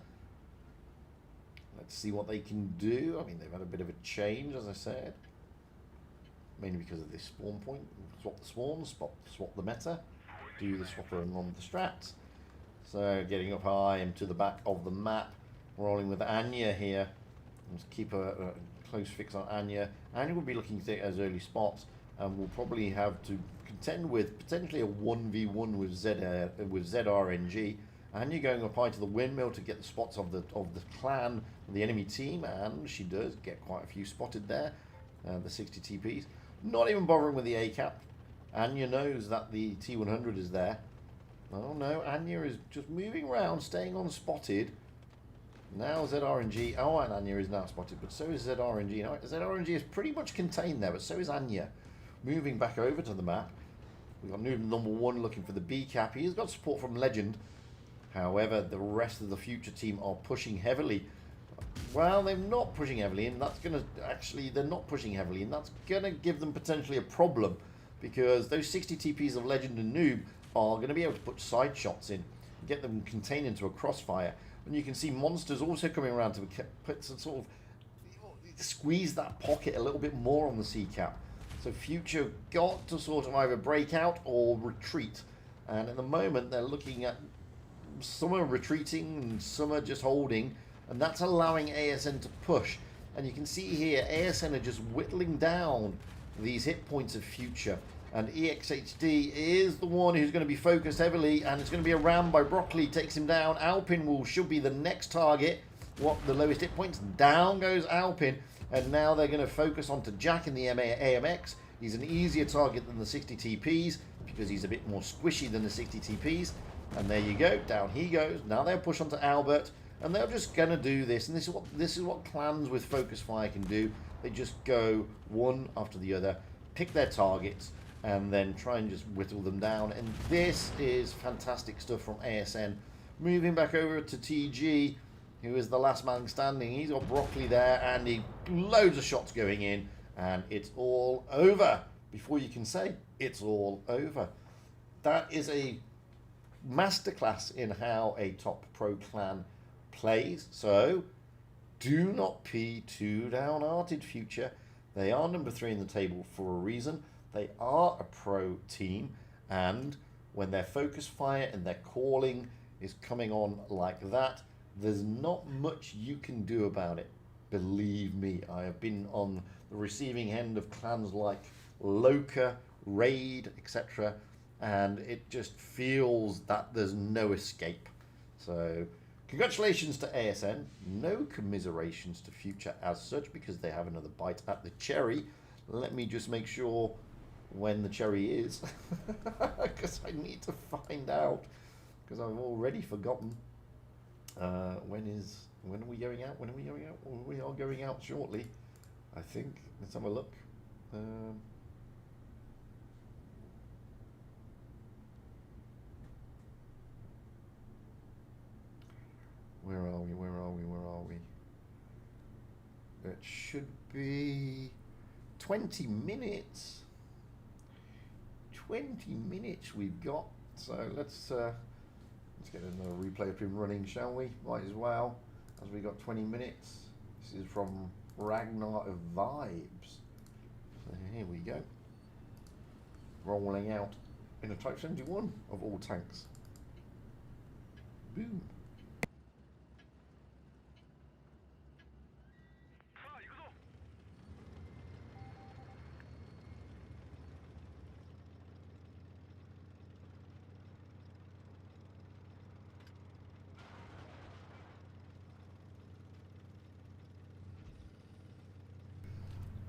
Let's see what they can do. I mean, they've had a bit of a change, as I said, mainly because of this spawn point. Swap the spawns, swap the meta, do the swapper and run the strats. So getting up high and to the back of the map, rolling with Anya here. Let's keep a close fix on Anya. Anya will be looking to take those early spots, and we'll probably have to contend with potentially a 1v1 with ZRNG. Anya going up high to the windmill to get the spots of the clan, the enemy team, and she does get quite a few spotted there. The 60 TPs. Not even bothering with the A cap. Anya knows that the T100 is there. Oh no, Anya is just moving around, staying unspotted. Now ZRNG, oh, and Anya is now spotted, but so is ZRNG. Now, ZRNG is pretty much contained there, but so is Anya. Moving back over to the map. We've got Noob number 1 looking for the B cap. He's got support from Legend. However, the rest of the Future team are pushing heavily. Well, they're not pushing heavily, and that's going to actually, they're not pushing heavily, and that's going to give them potentially a problem, because those 60 TPs of Legend and Noob are going to be able to put side shots in, get them contained into a crossfire. And you can see Monsters also coming around to put some sort of squeeze that pocket a little bit more on the C cap. So Future got to sort of either break out or retreat, and at the moment they're looking at some are retreating and some are just holding, and that's allowing ASN to push. And you can see here ASN are just whittling down these hit points of Future, and EXHD is the one who's going to be focused heavily, and it's going to be a ram by Broccoli, takes him down. Alpin should be the next target. what the lowest hit points. Down goes Alpin, and now they're going to focus onto Jack in the AMX. He's an easier target than the 60 TPs because he's a bit more squishy than the 60 TPs. And there you go, down he goes. Now they'll push onto Albert, and they're just going to do this. And this is what clans with Focus Fire can do. They just go one after the other, pick their targets, and then try and just whittle them down. And this is fantastic stuff from ASN. Moving back over to TG, who is the last man standing. He's got Broccoli there, and loads of shots going in, and it's all over before you can say it's all over. That is a masterclass in how a top pro clan plays. So do not be too downhearted, Future. They are number 3 in the table for a reason. They are a pro team, and when their focus fire and their calling is coming on like that, there's not much you can do about it. Believe me, I have been on the receiving end of clans like Loka, Raid, etc., and it just feels that there's no escape. So congratulations to ASN. No commiserations to Future as such, because they have another bite at the cherry. Let me just make sure when the cherry is, because I need to find out, because I've already forgotten. When are we going out? When are we going out? Well, we are going out shortly, I think. Let's have a look. Where are we? Where are we? Where are we? It should be 20 minutes. 20 minutes we've got. So let's get another replay up and running, shall we? Might as well, as we got 20 minutes. This is from Ragnar of Vibes. So here we go. Rolling out in a Type 71 of all tanks. Boom.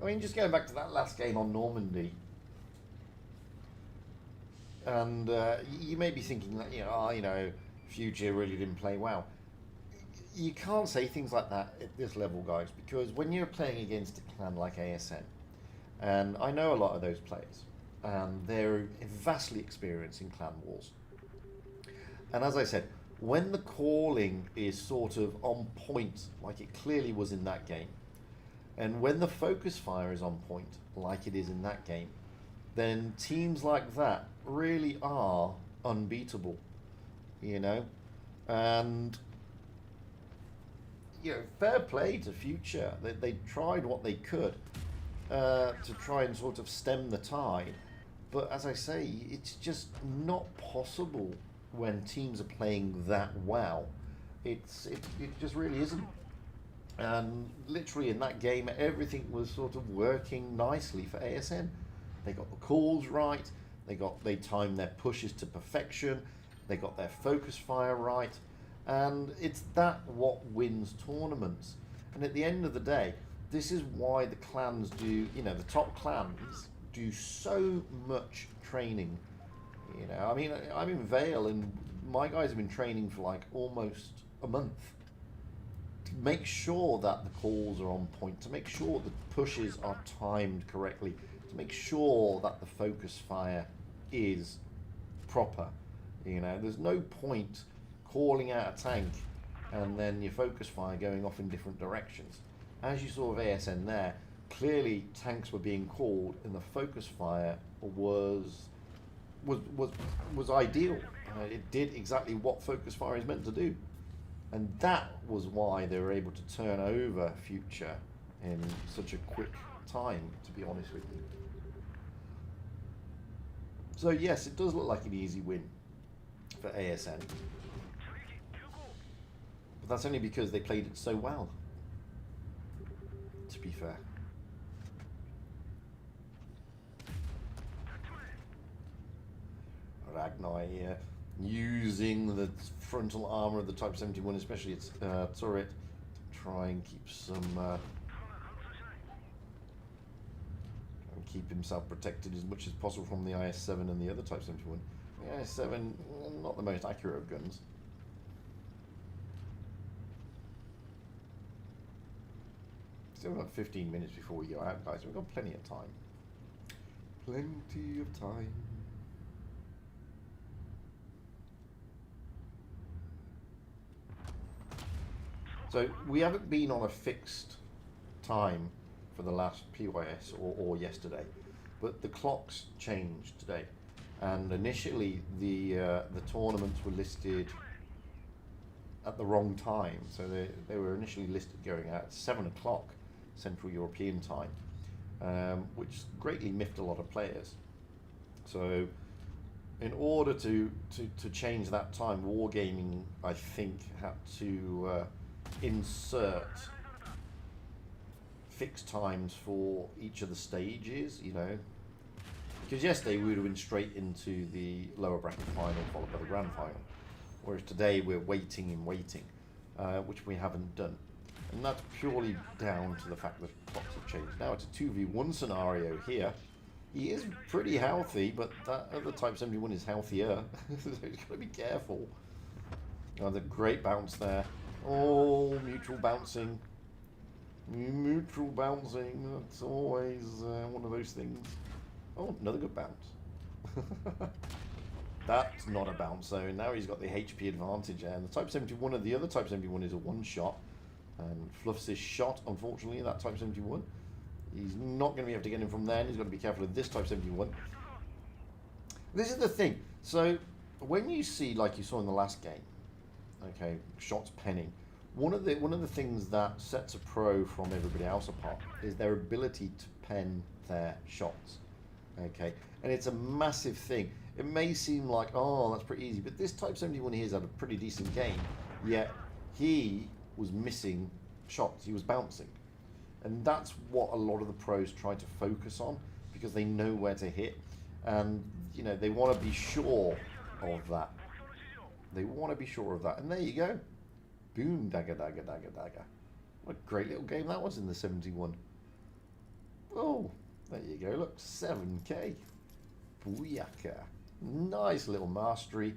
I mean, just going back to that last game on Normandy, and you may be thinking that, Future really didn't play well. You can't say things like that at this level, guys, because when you're playing against a clan like ASN, and I know a lot of those players, and they're vastly experienced in clan wars. And as I said, when the calling is sort of on point, like it clearly was in that game, and when the focus fire is on point, like it is in that game, then teams like that really are unbeatable, And, fair play to Future. They tried what they could to try and sort of stem the tide. But as I say, it's just not possible when teams are playing that well. It just really isn't. And literally in that game, everything was sort of working nicely for ASN. They got the calls right. They timed their pushes to perfection. They got their focus fire right. And it's that what wins tournaments. And at the end of the day, this is why the clans do, the top clans do so much training. I mean, I'm in Vale, and my guys have been training for like almost a month to make sure that the calls are on point, to make sure the pushes are timed correctly, to make sure that the focus fire is proper. There's no point calling out a tank and then your focus fire going off in different directions. As you saw of ASN there, clearly tanks were being called and the focus fire was ideal. It did exactly what focus fire is meant to do. And that was why they were able to turn over Future in such a quick time, to be honest with you. So yes, it does look like an easy win for ASN. But that's only because they played it so well, to be fair. Ragnar here, using the frontal armor of the Type 71, especially its turret, to try and keep some keep himself protected as much as possible from the IS-7 and the other Type 71. The IS-7, not the most accurate of guns. Still got 15 minutes before we go out, guys. We've got plenty of time. Plenty of time. So we haven't been on a fixed time for the last PYS or yesterday, but the clocks changed today, and initially the tournaments were listed at the wrong time. So they were initially listed going out at 7 o'clock Central European time, which greatly miffed a lot of players. So in order to change that time, Wargaming, I think, had to insert fixed times for each of the stages, you know, because yesterday we would have been straight into the lower bracket final followed by the grand final, whereas today we're waiting and waiting, which we haven't done, and that's purely down to the fact that clocks have changed. Now it's a 2v1 scenario here. He is pretty healthy, but that other Type 71 is healthier, so he's got to be careful. Oh, the great bounce there. Oh, mutual bouncing. Mutual bouncing, that's always one of those things. Oh, another good bounce. That's not a bounce though. Now he's got the HP advantage, and the Type 71 of the other Type 71 is a one shot, and fluffs his shot, unfortunately, that Type 71. He's not going to be able to get him from there, and he's got to be careful of this Type 71. This is the thing. So when you see, like you saw in the last game, okay, shots penning, one of the things that sets a pro from everybody else apart is their ability to pen their shots. Okay, and it's a massive thing. It may seem like, oh, that's pretty easy, but this Type 71 here has had a pretty decent game, yet he was missing shots. He was bouncing, and that's what a lot of the pros try to focus on, because they know where to hit, and you know, they want to be sure of that. They want to be sure of that, and there you go. Boom, dagger, dagger, dagger, dagger. What a great little game that was in the 71. Oh, there you go. Look, 7k. Booyaka. Nice little mastery.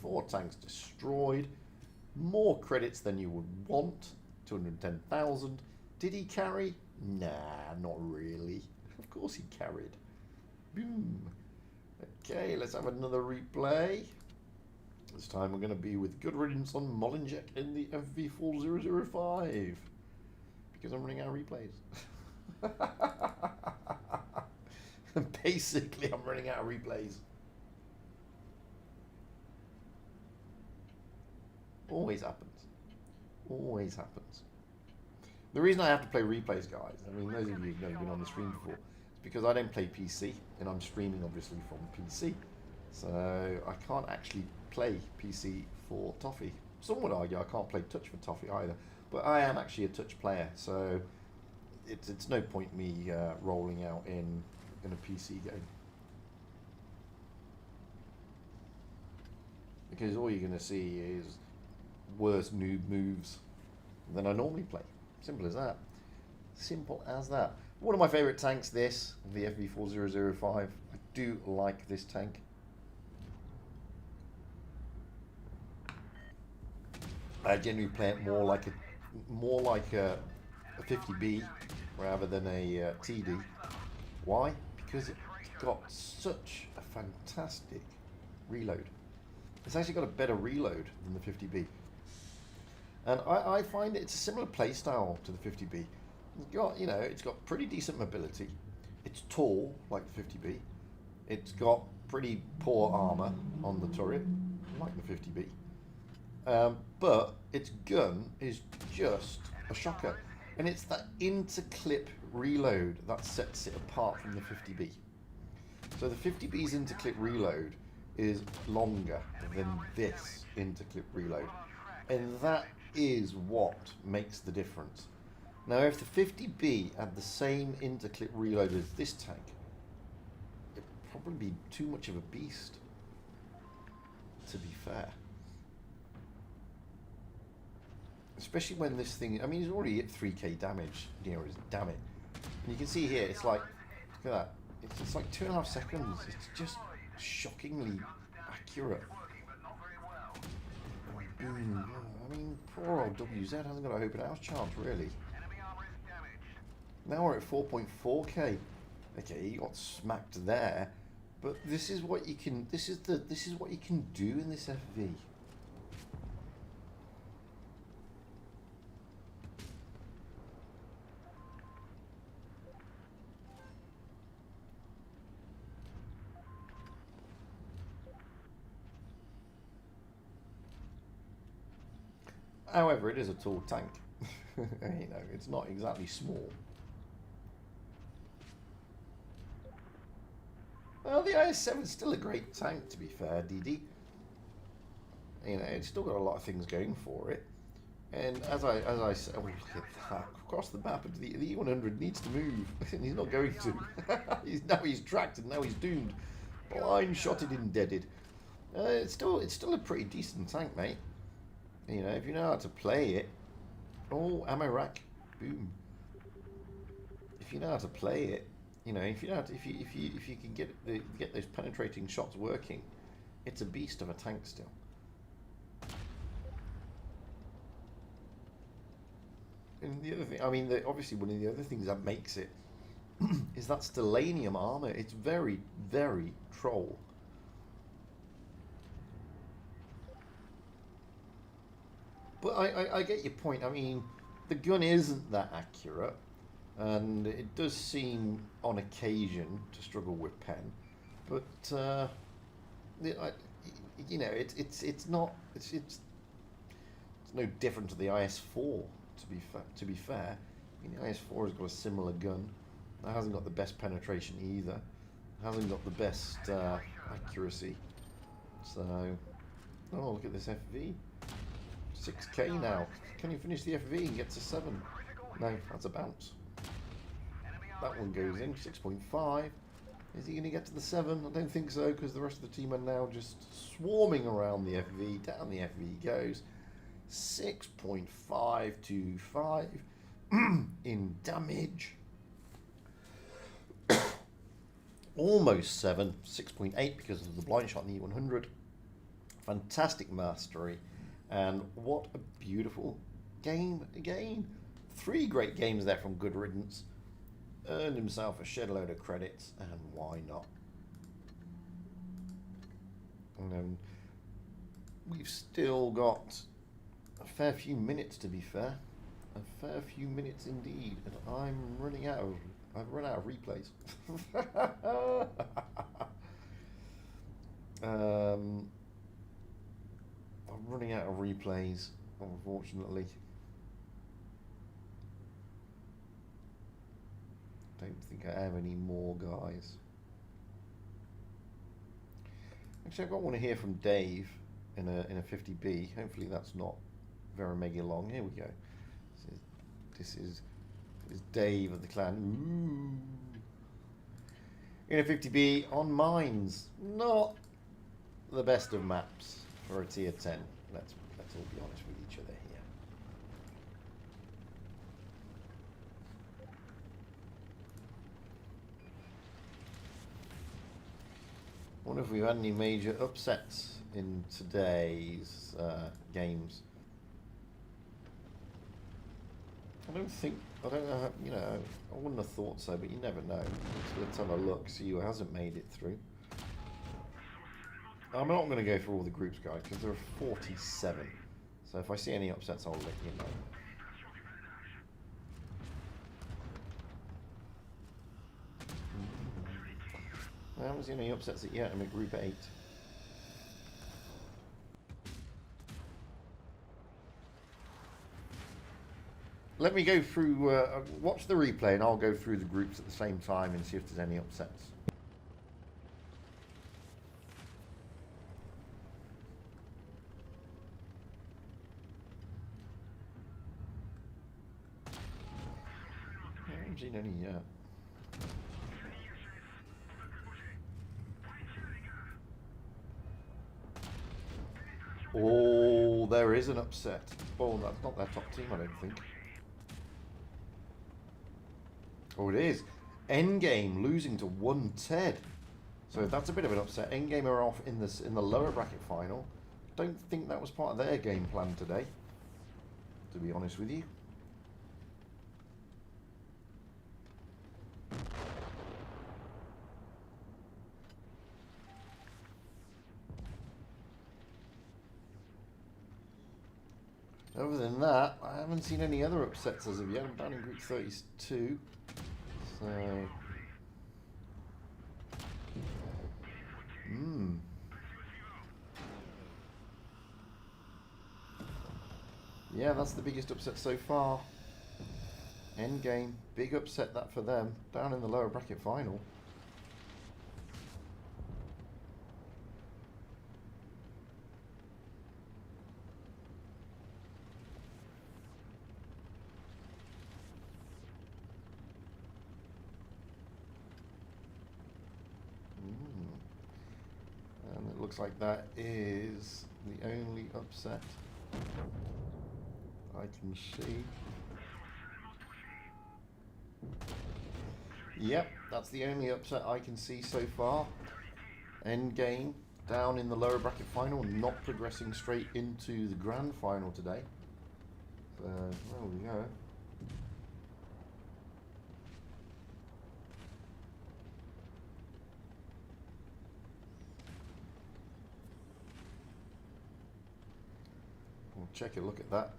4 tanks destroyed. More credits than you would want. 210,000. Did he carry? Nah, not really. Of course he carried. Boom. Okay, let's have another replay. This time we're going to be with good riddance on Molinjek in the FV4005, because I'm running out of replays. Basically, I'm running out of replays. Always happens. Always happens. The reason I have to play replays, guys, I mean, those of you who've never been on the stream before, is because I don't play PC, and I'm streaming obviously from PC. So I can't actually play PC for Toffee. Some would argue I can't play touch for Toffee either, but I am actually a touch player, so it's no point me rolling out in a PC game, because all you're going to see is worse noob moves than I normally play. Simple as that. Simple as that. One of my favourite tanks, this, the FV4005. I do like this tank. I generally play it more like a 50B rather than a TD. Why? Because it's got such a fantastic reload. It's actually got a better reload than the 50B. And I find it's a similar play style to the 50B. It's got, you know, it's got pretty decent mobility. It's tall, like the 50B. It's got pretty poor armor on the turret, like the 50B. But its gun is just a shocker. And it's that interclip reload that sets it apart from the 50B. So the 50B's interclip reload is longer than this interclip reload. And that is what makes the difference. Now, if the 50B had the same interclip reload as this tank, it'd probably be too much of a beast, to be fair. Especially when this thing, I mean, he's already hit 3k damage, damn it. And you can see here, it's like, look at that. It's like 2.5 seconds. It's just shockingly accurate. Boom. I mean, poor old WZ hasn't got a open house chance, really. Now we're at 4.4k. Okay, he got smacked there, but this is what you can. This is what you can do in this FV. However, it is a tall tank. You know, it's not exactly small. Well, the IS-7 is still a great tank, to be fair, DD. You know, it's still got a lot of things going for it. And as I said, oh, look at that. Across the map, the E100 needs to move, and he's not going to. He's tracked, and now he's doomed. Blind shotted and deaded. It's still a pretty decent tank, mate. You know, if you know how to play it. Oh, ammo rack, boom. If you know how to play it, you know, if you know how to, if you can get those penetrating shots working, it's a beast of a tank still. And the other thing, I mean, obviously one of the other things that makes it is that stellanium armor. It's very, very troll. But I get your point. I mean, the gun isn't that accurate, and it does seem on occasion to struggle with pen. But you know, it's no different to the IS-4. To be fair, I mean, the IS-4 has got a similar gun. It hasn't got the best penetration either. It hasn't got the best accuracy. So, oh, look at this FV. 6k now. Can you finish the FV and get to 7? No, that's a bounce. That one goes in. 6.5. Is he going to get to the 7? I don't think so, because the rest of the team are now just swarming around the FV. Down the FV goes. 6.525 in damage. Almost 7. 6.8 because of the blind shot in the E100. Fantastic mastery. And what a beautiful game again. 3 great games there from Good Riddance. Earned himself a shed load of credits, and why not? And we've still got a fair few minutes, to be fair. A fair few minutes indeed. And I've run out of replays. I'm running out of replays, unfortunately. Don't think I have any more, guys. Actually, I've got one here from Dave in a 50B. Hopefully that's not very mega long. Here we go. This is Dave of the clan. Ooh. In a 50B on mines. Not the best of maps for a tier 10. Let's all be honest with each other here. Wonder if we've had any major upsets in today's games. I don't know how, you know, I wouldn't have thought so, but you never know. So let's have a look, see who hasn't made it through. I'm not going to go through all the groups, guys, because there are 47. So if I see any upsets, I'll let you know. I haven't seen any upsets yet. I'm at Group 8. Let me go through, watch the replay, and I'll go through the groups at the same time and see if there's any upsets. I haven't seen any yet. Oh, there is an upset. Oh, that's not their top team, I don't think. Oh, it is. Endgame losing to 1-Ted. So that's a bit of an upset. Endgame are off in the lower bracket final. Don't think that was part of their game plan today, to be honest with you. Other than that, I haven't seen any other upsets as of yet. I'm down in group 32. So... yeah, that's the biggest upset so far. Endgame, big upset that for them. Down in the lower bracket final. And it looks like that is the only upset I can see. Yep, that's the only upset I can see so far. Endgame down in the lower bracket final, not progressing straight into the grand final today. So there we go. We'll check a look at that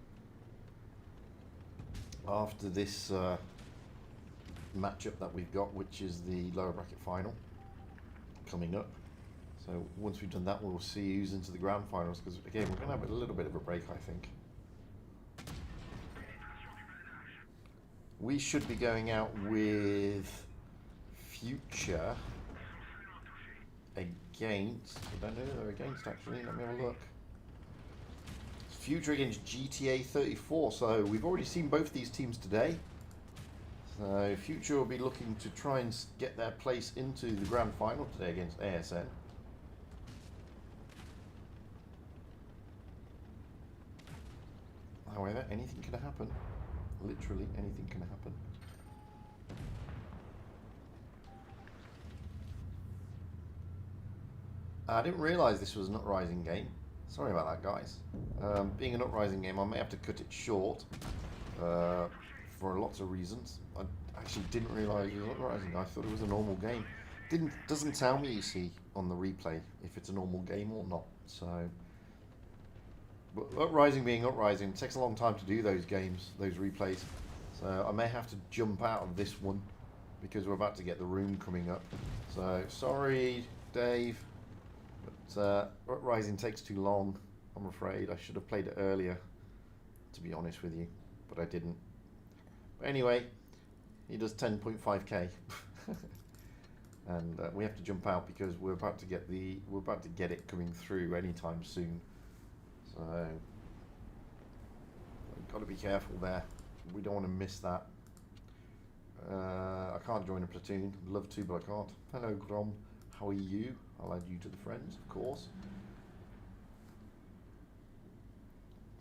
after this matchup that we've got, which is the lower bracket final coming up. So once we've done that, we'll see who's into the grand finals, because again, we're going to have a little bit of a break, I think. We should be going out with Future against, I don't know who they're against actually, let me have a look. Future against GTA 34, so we've already seen both these teams today. So Future will be looking to try and get their place into the grand final today against ASN. However, anything can happen. Literally anything can happen. I didn't realise this was an Uprising game. Sorry about that, guys. Being an Uprising game, I may have to cut it short for lots of reasons. I actually didn't realise it was Uprising. I thought it was a normal game. Doesn't tell me, you see, on the replay if it's a normal game or not. So, but Uprising being Uprising, it takes a long time to do those games, those replays. So I may have to jump out of this one because we're about to get the room coming up. So sorry, Dave. But Uprising takes too long, I'm afraid. I should have played it earlier, to be honest with you, but I didn't. But anyway, he does 10.5k, and we have to jump out because we're about to get it coming through anytime soon. So I've got to be careful there. We don't want to miss that. I can't join a platoon. I'd love to, but I can't. Hello, Grom. How are you? I'll add you to the friends, of course.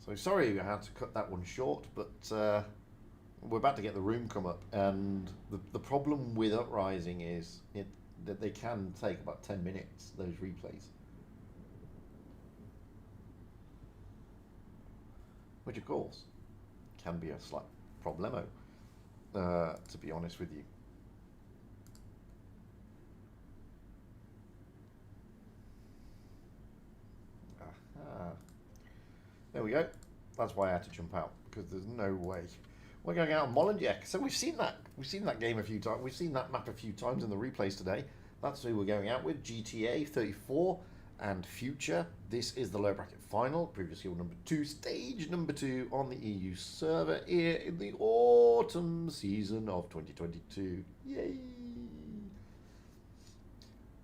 So sorry I had to cut that one short, but we're about to get the room come up, and the problem with Uprising is that they can take about 10 minutes, those replays. Which of course can be a slight problemo, to be honest with you. There we go. That's why I had to jump out, because there's no way we're going out on Molenbeek. So we've seen that game a few times. We've seen that map a few times in the replays today. That's who we're going out with: GTA 34 and Future. This is the low bracket final, previous skill number 2, stage number 2 on the EU server here in the autumn season of 2022. Yay!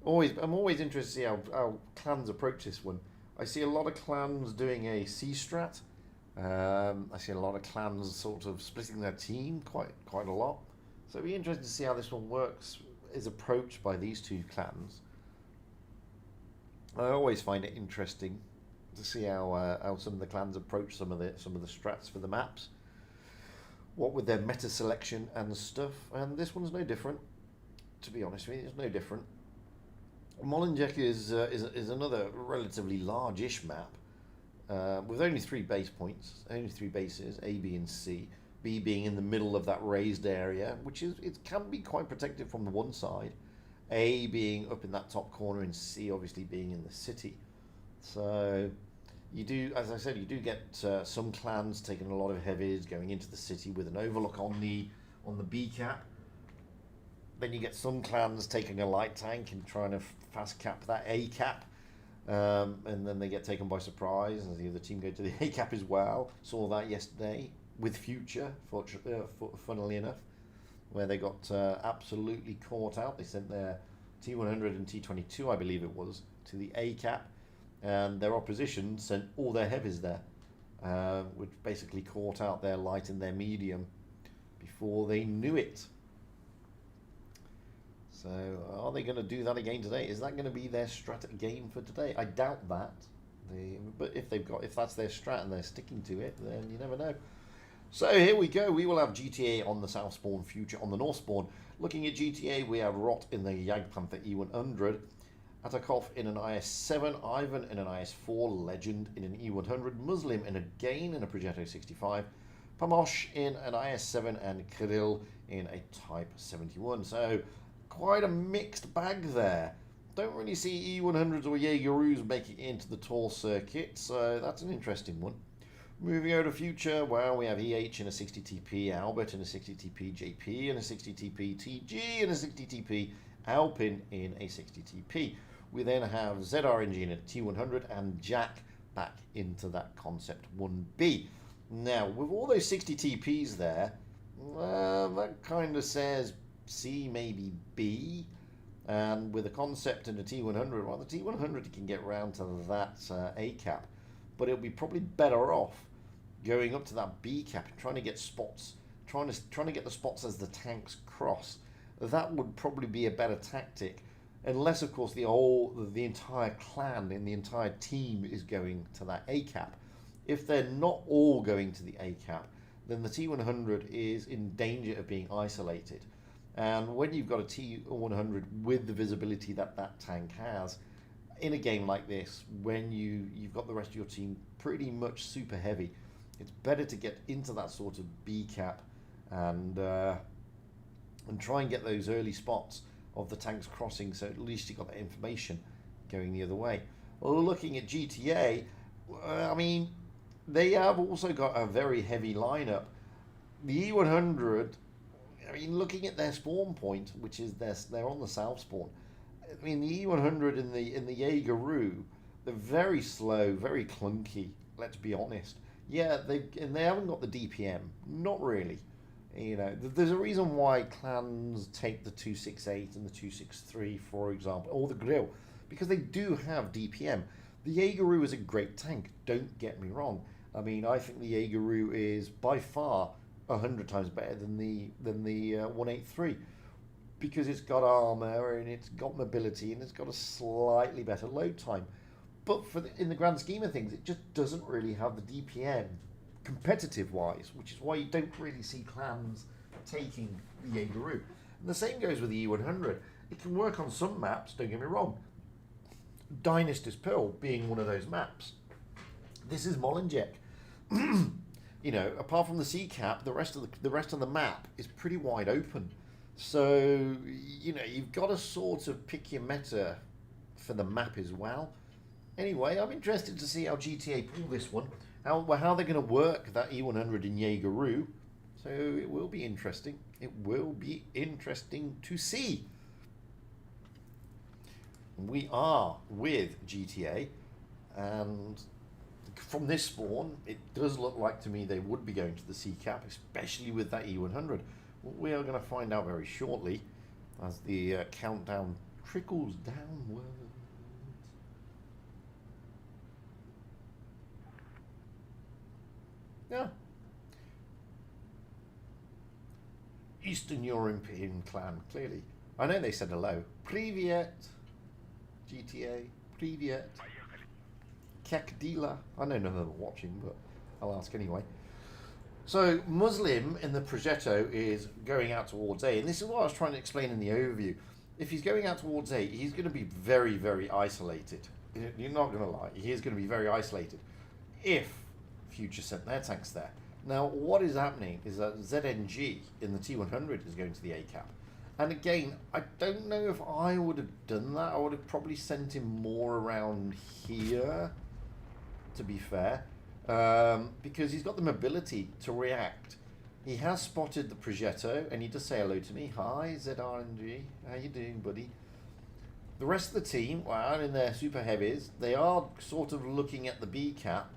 I'm always interested to see how clans approach this one. I see a lot of clans doing a C strat. I see a lot of clans sort of splitting their team quite a lot. So it'll be interesting to see how this one works, is approached by these two clans. I always find it interesting to see how some of the clans approach some of the strats for the maps. What with their meta selection and stuff, and this one's no different. To be honest with you, it's no different. Molenbeek is another relatively large-ish map with only 3 base points, only 3 bases, A, B, and C. B being in the middle of that raised area, which it can be quite protected from the one side. A being up in that top corner, and C obviously being in the city. So you do, as I said, you do get some clans taking a lot of heavies going into the city with an overlook on the B cap. Then you get some clans taking a light tank and trying to fast cap that A cap. And then they get taken by surprise, and the other team go to the A cap as well. Saw that yesterday with Future, funnily enough, where they got absolutely caught out. They sent their T100 and T22, I believe it was, to the A cap, and their opposition sent all their heavies there, which basically caught out their light and their medium before they knew it. So are they going to do that again today? Is that going to be their strat game for today? I doubt that. But if that's their strat and they're sticking to it, then you never know. So here we go. We will have GTA on the south spawn, Future on the north spawn. Looking at GTA, we have Rot in the Jagdpanther E100, Atakov in an IS-7, Ivan in an IS-4, Legend in an E100, Muslim in a Gain in a Progetto 65, Pamosh in an IS-7, and Kirill in a Type 71. So quite a mixed bag there. Don't really see E100s or Jaegeroos making it into the tall circuit, so that's an interesting one. Moving over to Future, well, we have EH in a 60 TP, Albert in a 60 TP, JP in a 60 TP, TG in a 60 TP, Alpin in a 60 TP. We then have ZRNG in a T100 and Jack back into that Concept 1B. Now, with all those 60 TPs there, that kind of says C, maybe B. And with a Concept and a T100, well, the T100 can get round to that A cap, but it'll be probably better off going up to that B cap and trying to get spots, trying to get the spots as the tanks cross. That would probably be a better tactic, unless of course the entire clan and the entire team is going to that A cap. If they're not all going to the A cap, then the T100 is in danger of being isolated. And when you've got a T100 with the visibility that that tank has, in a game like this, when you've got the rest of your team pretty much super heavy, it's better to get into that sort of B cap and try and get those early spots of the tanks crossing, so at least you've got that information going the other way. Well, looking at GTA, I mean, they have also got a very heavy lineup. The E100, I mean, looking at their spawn point, which is they're on the south spawn. I mean, the E100 in the Jaegeroo, they're very slow, very clunky. Let's be honest. Yeah, they haven't got the DPM, not really. You know, there's a reason why clans take the 268 and the 263, for example, or the Grill, because they do have DPM. The Jaegeroo is a great tank. Don't get me wrong. I mean, I think the Jaegeroo is by far 100 times better than the 183. Because it's got armor and it's got mobility and it's got a slightly better load time. But in the grand scheme of things, it just doesn't really have the DPM competitive-wise, which is why you don't really see clans taking the Jaegeroo. And the same goes with the E100. It can work on some maps, don't get me wrong. Dynasty's Pearl being one of those maps. This is Molenbeek. You know, apart from the C cap, the rest of the map is pretty wide open. So, you know, you've got to sort of pick your meta for the map as well. Anyway, I'm interested to see how GTA pull this one, how they're going to work that E100 in Jaegeroo. So it will be interesting. It will be interesting to see. We are with GTA, and from this spawn, it does look like to me they would be going to the C cap, especially with that E100. We are going to find out very shortly as the countdown trickles downwards. Yeah. Eastern European clan, clearly. I know they said hello. Privyet. GTA. Privyet. Kekdila. I know none of them are watching, but I'll ask anyway. So Muslim in the Progetto is going out towards A, and this is what I was trying to explain in the overview. If he's going out towards A, he's going to be very, very isolated. You're not going to lie. He is going to be very isolated if Future sent their tanks there. Now, what is happening is that ZNG in the T100 is going to the A cap. And again, I don't know if I would have done that. I would have probably sent him more around here, to be fair. Because he's got the mobility to react. He has spotted the Progetto, and he does say hello to me. Hi, ZRNG. How you doing, buddy? The rest of the team, well, in their super heavies, they are sort of looking at the B cap.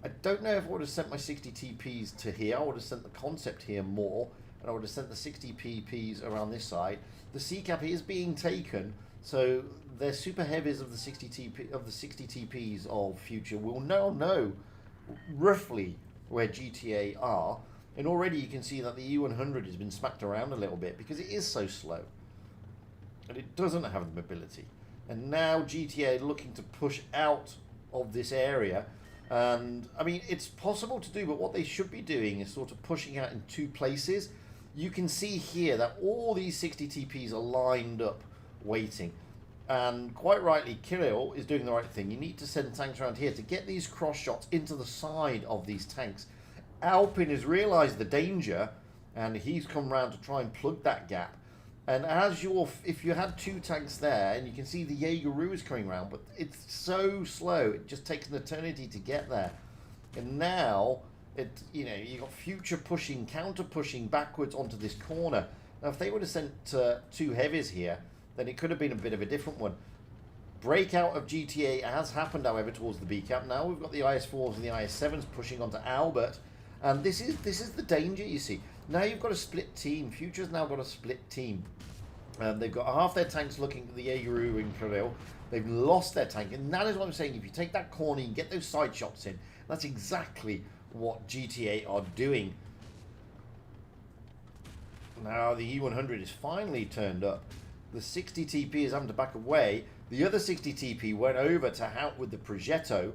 I don't know if I would have sent my 60 TPs to here. I would have sent the concept here more, and I would have sent the 60 PPs around this side. The C cap is being taken, so their super heavies of the 60 TPs of Future will now know roughly where GTA are, and already you can see that the E100 has been smacked around a little bit because it is so slow and it doesn't have the mobility. And now GTA are looking to push out of this area, and I mean, it's possible to do, but what they should be doing is sort of pushing out in two places. You can see here that all these 60 TPs are lined up waiting. And quite rightly, Kirill is doing the right thing. You need to send tanks around here to get these cross shots into the side of these tanks. Alpin has realised the danger, and he's come round to try and plug that gap. And as if you had two tanks there, and you can see the Jaegeru is coming around, but it's so slow, it just takes an eternity to get there. And now, you've got Future pushing, counter pushing backwards onto this corner. Now, if they would have sent two heavies here, then it could have been a bit of a different one. Breakout of GTA has happened, however, towards the B cap. Now we've got the IS-4s and the IS-7s pushing onto Albert, and this is the danger, you see. Now you've got a split team. Future's now got a split team. They've got half their tanks looking at the Jaegeru and Kirill. They've lost their tank, and that is what I'm saying. If you take that corner and get those side shots in, that's exactly what GTA are doing. Now the E100 is finally turned up. The 60 TP is having to back away. The other 60 TP went over to help with the Progetto,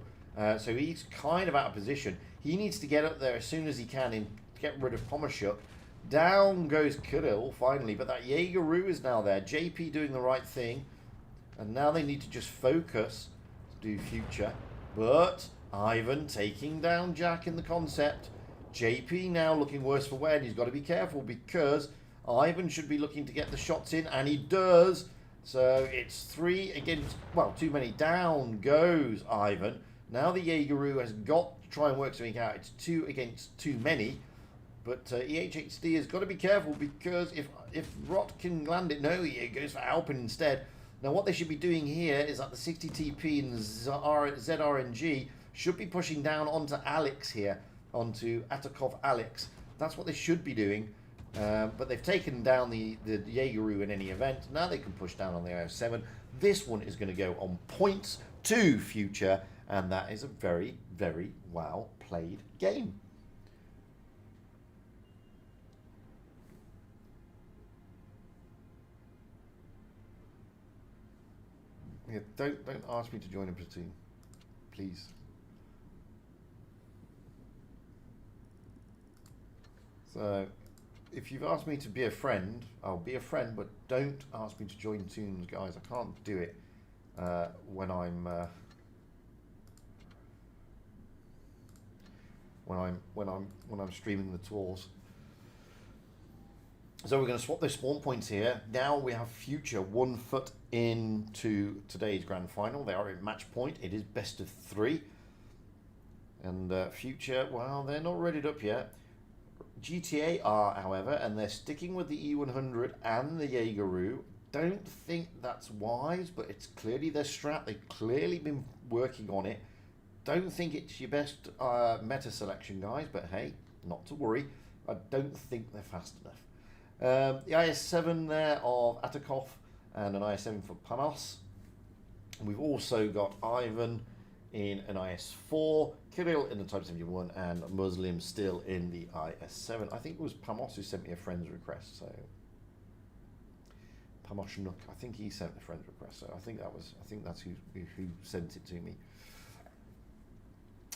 so he's kind of out of position. He needs to get up there as soon as he can and get rid of Pomashuk. Down goes Kirill finally, but that Jaegeru is now there. JP doing the right thing, and now they need to just focus to do Future. But Ivan taking down Jack in the concept. JP now looking worse for wear, and he's got to be careful because Ivan should be looking to get the shots in, and he does. So it's 3 against, well, too many. Down goes Ivan. Now the Jaegeru has got to try and work something out. It's 2 against too many. But EHHD has got to be careful because if Rot can land it, no, he goes for Alpin instead. Now what they should be doing here is that the 60 TP and ZRNG should be pushing down onto Alex here, onto Atakov Alex. That's what they should be doing. But they've taken down the Jaegeru in any event. Now they can push down on the IS-7. This one is going to go on points to Future, and that is a very, very well played game. Yeah, don't ask me to join a platoon, please. So, if you've asked me to be a friend, I'll be a friend, but don't ask me to join tunes, guys. I can't do it when I'm streaming the tours. So we're going to swap those spawn points here. Now we have Future 1 foot into today's grand final. They are at match point. It is best of 3. And Future, well, they're not readied up yet. GTA are, however, and they're sticking with the E100 and the Jaegeru. Don't think that's wise, but it's clearly their strat. They've clearly been working on it. Don't think it's your best meta selection, guys, but hey, not to worry. I don't think they're fast enough. The IS-7 there of Atakov and an IS-7 for Panos. And we've also got Ivan in an IS-4, Kirill in the Type 71, and Muslim still in the IS-7. I think it was Pamos who sent me a friend's request, so Pamoshnuk, I think he sent the friend's request, so I think that's who sent it to me.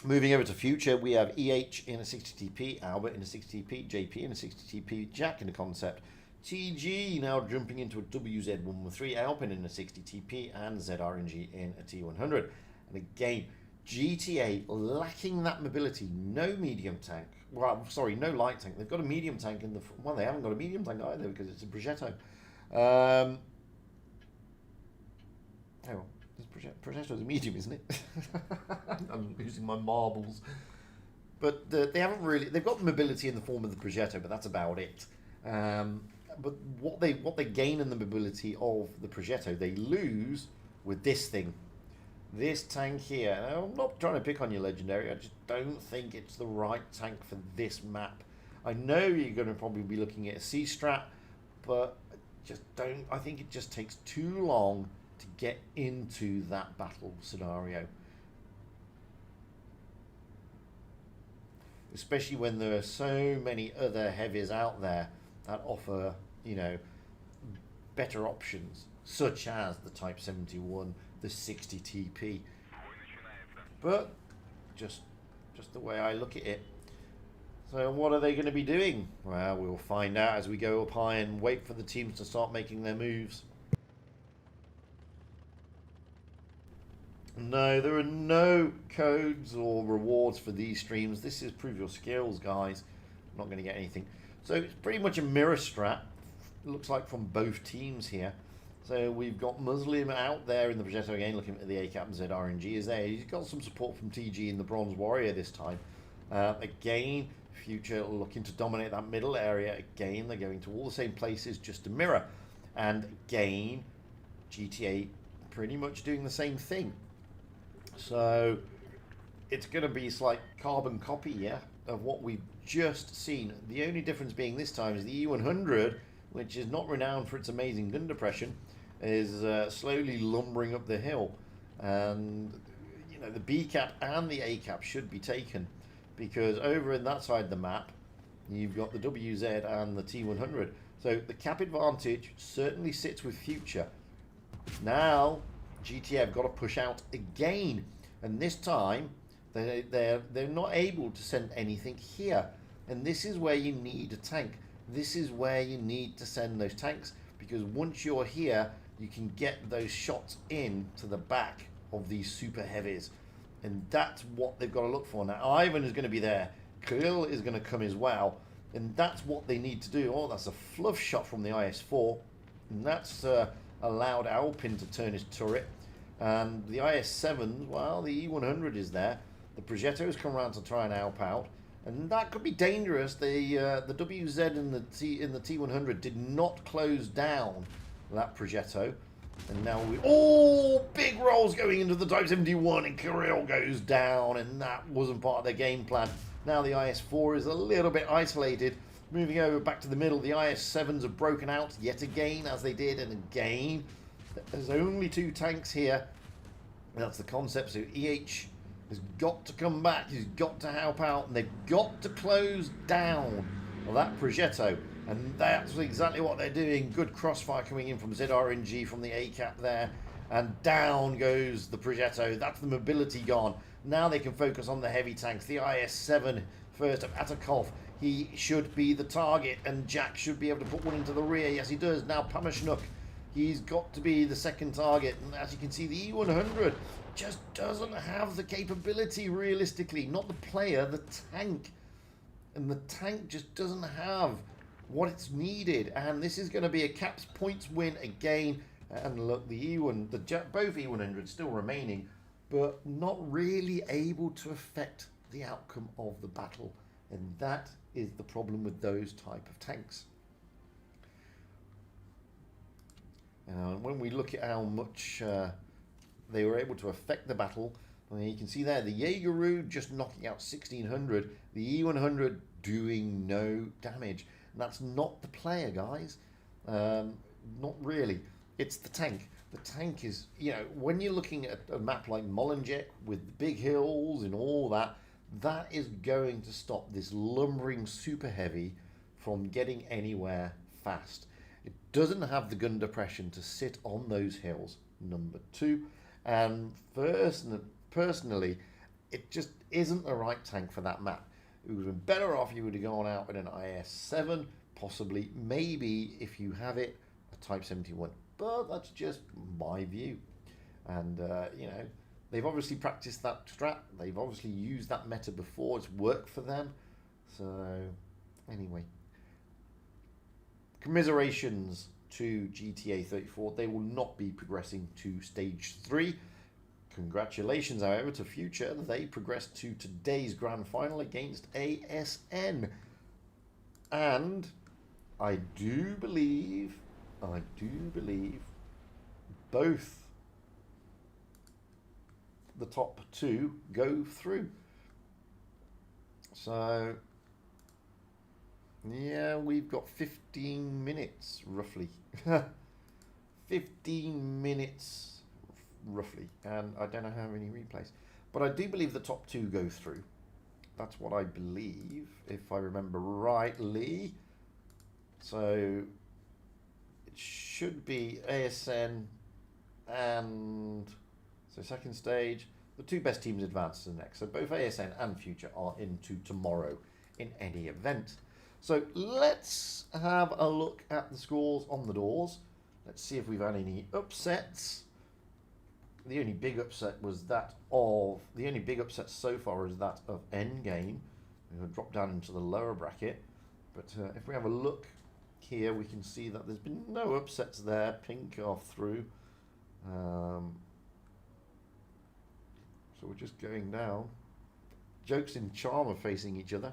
Moving over to future, we have EH in a 60TP, Albert in a 60TP, JP in a 60TP, Jack in a concept, TG now jumping into a WZ113, Alpin in a 60TP, and ZRNG in a T100. And again, GTA lacking that mobility, no medium tank. Well, sorry, no light tank. They've got a medium tank in the... Well, they haven't got a medium tank either because it's a Progetto. Oh, Progetto's a medium, isn't it? I'm losing my marbles. But they haven't really... They've got mobility in the form of the Progetto, but that's about it. But what they gain in the mobility of the Progetto, they lose with this thing. This tank here. Now, I'm not trying to pick on you, Legendary. I just don't think it's the right tank for this map. I know you're going to probably be looking at a C-Strat, but just don't. I think it just takes too long to get into that battle scenario. Especially when there are so many other heavies out there that offer, you know, better options, such as the Type 71, the 60 TP. But just the way I look at it. So what are they going to be doing? Well, we'll find out as we go up high and wait for the teams to start making their moves. No, there are no codes or rewards for these streams. This is prove your skills, guys. I'm not going to get anything. So it's pretty much a mirror strat. It looks like from both teams here. So we've got Muslim out there in the Progetto again, looking at the ACAP and ZRNG is there. He's got some support from TG in the Bronze Warrior this time. Again, Future looking to dominate that middle area. Again, they're going to all the same places, just a mirror. And again, GTA pretty much doing the same thing. So it's going to be like carbon copy, yeah, of what we've just seen. The only difference being this time is the E100, which is not renowned for its amazing gun depression, is slowly lumbering up the hill. And, you know, the B cap and the A cap should be taken, because over in that side of the map, you've got the WZ and the T100. So the cap advantage certainly sits with Future. Now, GTA have got to push out again. And this time, they're not able to send anything here. And this is where you need a tank. This is where you need to send those tanks, because once you're here, you can get those shots in to the back of these super heavies. And that's what they've got to look for. Now, Ivan is going to be there. Khalil is going to come as well. And that's what they need to do. Oh, that's a fluff shot from the IS-4. And that's allowed Alpin to turn his turret. And the IS-7, well, the E100 is there. The Progetto has come around to try and help out. And that could be dangerous. The WZ in the T100 did not close down that Progetto. And now we... Oh! Big rolls going into the Type 71 and Kirill goes down. And that wasn't part of their game plan. Now the IS-4 is a little bit isolated. Moving over back to the middle, the IS-7s have broken out yet again, as they did. And again, there's only two tanks here. That's the concept. So EH has got to come back. He's got to help out. And they've got to close down that Progetto. And that's exactly what they're doing. Good crossfire coming in from ZRNG from the A-cap there. And down goes the Progetto. That's the mobility gone. Now they can focus on the heavy tanks. The IS-7 first of Atakov. He should be the target. And Jack should be able to put one into the rear. Yes, he does. Now Pamashnuk. He's got to be the second target. And as you can see, the E100 just doesn't have the capability realistically. Not the player, the tank. And the tank just doesn't have what it's needed. And this is going to be a caps points win again. And look, the E1, both E100s still remaining, but not really able to affect the outcome of the battle. And that is the problem with those type of tanks. When we look at how much they were able to affect the battle, I mean, you can see there the Jaegeru just knocking out 1600, the E100 doing no damage. And that's not the player, guys. Not really. It's the tank. The tank is, you know, when you're looking at a map like Molenbeek with big hills and all that, that is going to stop this lumbering super heavy from getting anywhere fast. It doesn't have the gun depression to sit on those hills, number two. And personally, it just isn't the right tank for that map. It would have been better off you would have gone out with an IS-7, possibly, maybe, if you have it, a Type 71. But that's just my view. And, you know, they've obviously practiced that strat. They've obviously used that meta before. It's worked for them. So, anyway. Commiserations to GTA 34. They will not be progressing to Stage 3. Congratulations, however, to Future. They progressed to today's grand final against ASN. And I do believe both the top two go through. So, yeah, we've got 15 minutes, roughly. 15 minutes. Roughly, and I don't know how many replays, but I do believe the top two go through. That's what I believe, if I remember rightly. So it should be ASN and so second stage. The two best teams advance to the next. So both ASN and Future are into tomorrow in any event. So let's have a look at the scores on the doors. Let's see if we've had any upsets. The only big upset was that of the only big upset so far is that of Endgame, who dropped down into the lower bracket. But if we have a look here, we can see that there's been no upsets there. Pink are through. So we're just going down. Jokes and Charm are facing each other.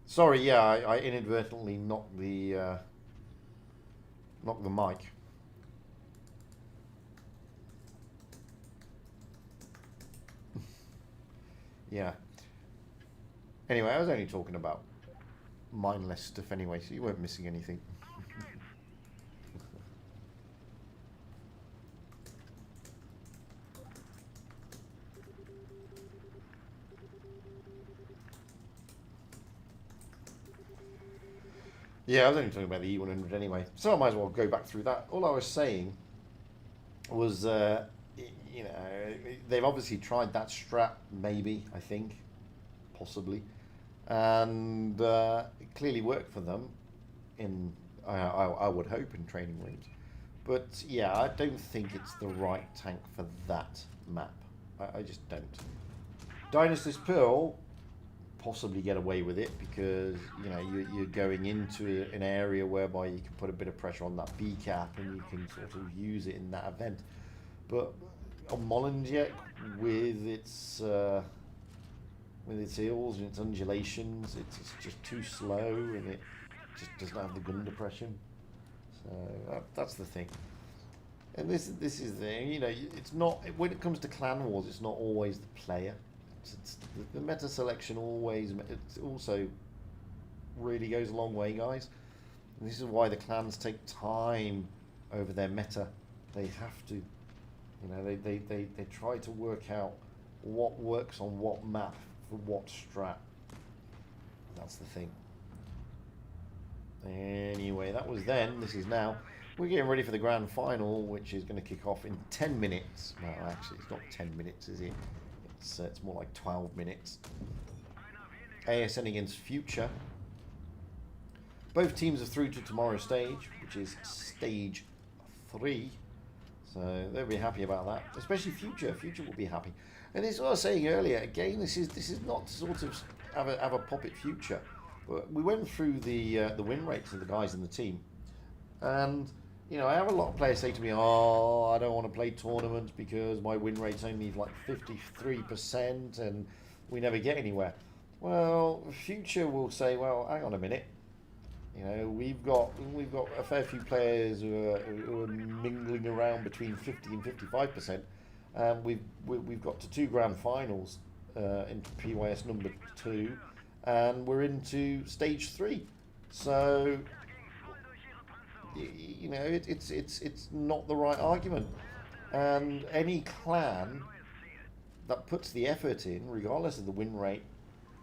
Sorry, yeah, I inadvertently knocked the mic. Yeah. Anyway, I was only talking about mindless stuff anyway, so you weren't missing anything. Yeah, I was only talking about the E100 anyway, so I might as well go back through that. All I was saying was, you know, they've obviously tried that strat, maybe, I think, possibly, and it clearly worked for them in, I would hope, in training rooms. But yeah, I don't think it's the right tank for that map. I just don't. Dynasty's Pearl possibly get away with it because you know you're going into an area whereby you can put a bit of pressure on that B cap and you can sort of use it in that event. But on Molenbeek with its hills and its undulations, it's just too slow and it just doesn't have the gun depression. So that's the thing. And this is the thing, you know, it's not when it comes to clan wars, it's not always the player. It's the meta selection always. It also really goes a long way, guys. And this is why the clans take time over their meta. They have to, you know, they try to work out what works on what map for what strat. That's the thing. Anyway, that was then. This is now. We're getting ready for the grand final, which is going to kick off in 10 minutes. Well, actually, it's not 10 minutes, is it? It's more like 12 minutes. ASN against Future. Both teams are through to tomorrow's stage, which is stage 3. So they'll be happy about that. Especially Future. Future will be happy. And as I was saying earlier, again, this is not sort of have a pop at Future. But we went through the win rates of the guys in the team, and you know, I have a lot of players say to me, "Oh, I don't want to play tournaments because my win rate's only like 53%, and we never get anywhere." Well, Future will say, "Well, hang on a minute. You know, we've got a fair few players who are mingling around between 50 and 55%. We've got to 2 grand finals into PYS number 2, and we're into stage 3. So." You know, it's not the right argument, and any clan that puts the effort in, regardless of the win rate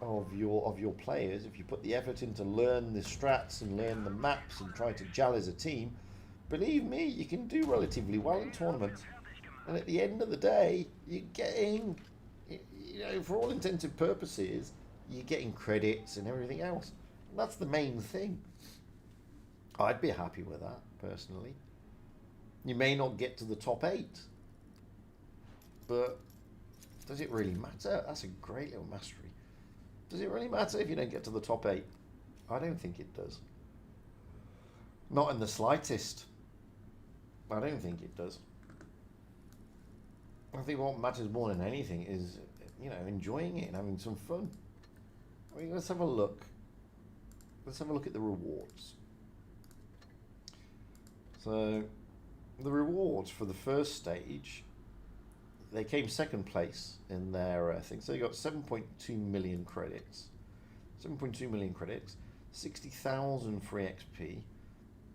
of your players, if you put the effort in to learn the strats and learn the maps and try to gel as a team, believe me, you can do relatively well in tournaments. And at the end of the day, you're getting, you know, for all intents and purposes, you're getting credits and everything else. And that's the main thing. I'd be happy with that, personally. You may not get to the top 8, but does it really matter? That's a great little mastery. Does it really matter if you don't get to the top 8? I don't think it does. Not in the slightest. I don't think it does. I think what matters more than anything is, you know, enjoying it and having some fun. I mean, let's have a look. Let's have a look at the rewards. So, the rewards for the first stage, they came second place in their thing. So they got 7.2 million credits. 7.2 million credits, 60,000 free XP,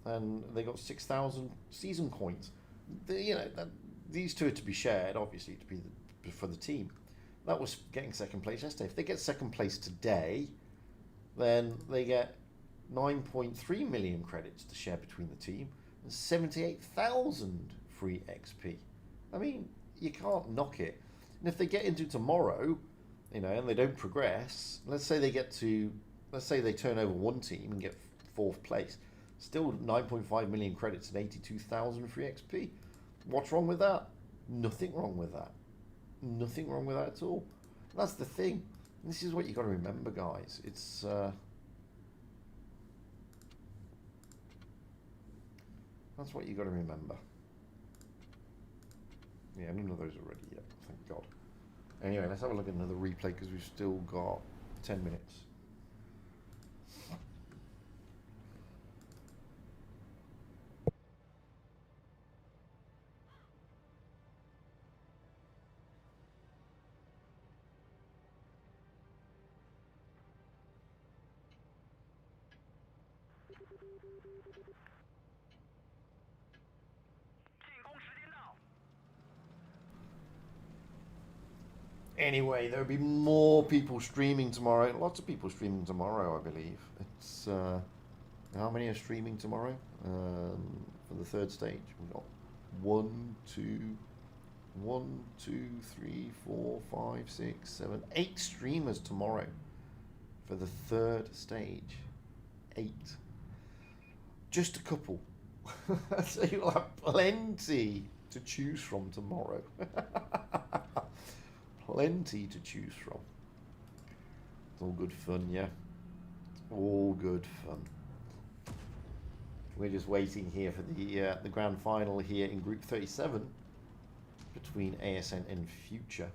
and they got 6,000 season coins. You know, these two are to be shared, obviously, to be for the team. That was getting second place yesterday. If they get second place today, then they get 9.3 million credits to share between the team. 78,000 free XP. I mean, you can't knock it. And if they get into tomorrow, you know, and they don't progress, let's say they turn over one team and get 4th place, still 9.5 million credits and 82,000 free XP. What's wrong with that? Nothing wrong with that. Nothing wrong with that at all. That's the thing. This is what you got to remember, guys. It's that's what you got to remember. Yeah, none of those are ready yet, thank God. Anyway, let's have a look at another replay because we've still got 10 minutes. Anyway, there'll be more people streaming tomorrow. Lots of people streaming tomorrow, I believe. It's how many are streaming tomorrow? For the third stage, we've got 1, 2, 3, 4, 5, 6, 7, 8 streamers tomorrow for the third stage. 8. Just a couple. So you'll have plenty to choose from tomorrow. Plenty to choose from. It's all good fun, yeah. It's all good fun. We're just waiting here for the grand final here in Group 37 between ASN and Future.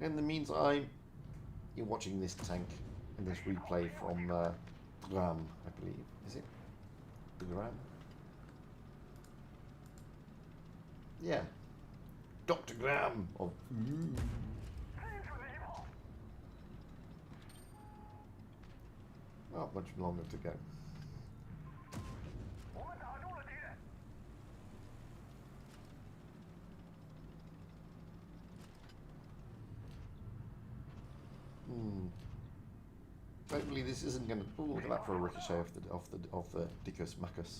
In the meantime, you're watching this tank and this replay from Gram, I believe. Is it? The Gram? Yeah. Dr. Graham of Not much longer to go. Hopefully this isn't going to. Oh, look at that for a ricochet off the Dickus Macus.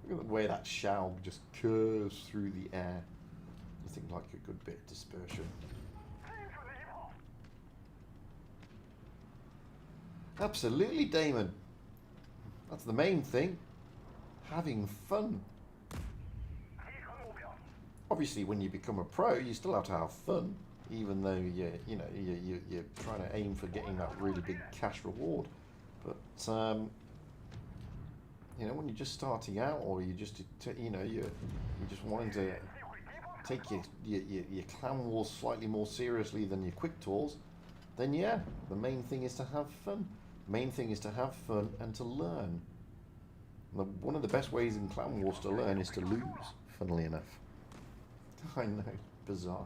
Look at the way that Shaug just curves through the air. Nothing like a good bit of dispersion. Absolutely, Damon. That's the main thing. Having fun. Obviously, when you become a pro, you still have to have fun, even though you're trying to aim for getting that really big cash reward. But when you're just starting out, or you just you're just wanting to take your clan wars slightly more seriously than your quick tours, then yeah, the main thing is to have fun. Main thing is to have fun and to learn. One of the best ways in clan wars to learn is to lose. Funnily enough, I know, bizarre.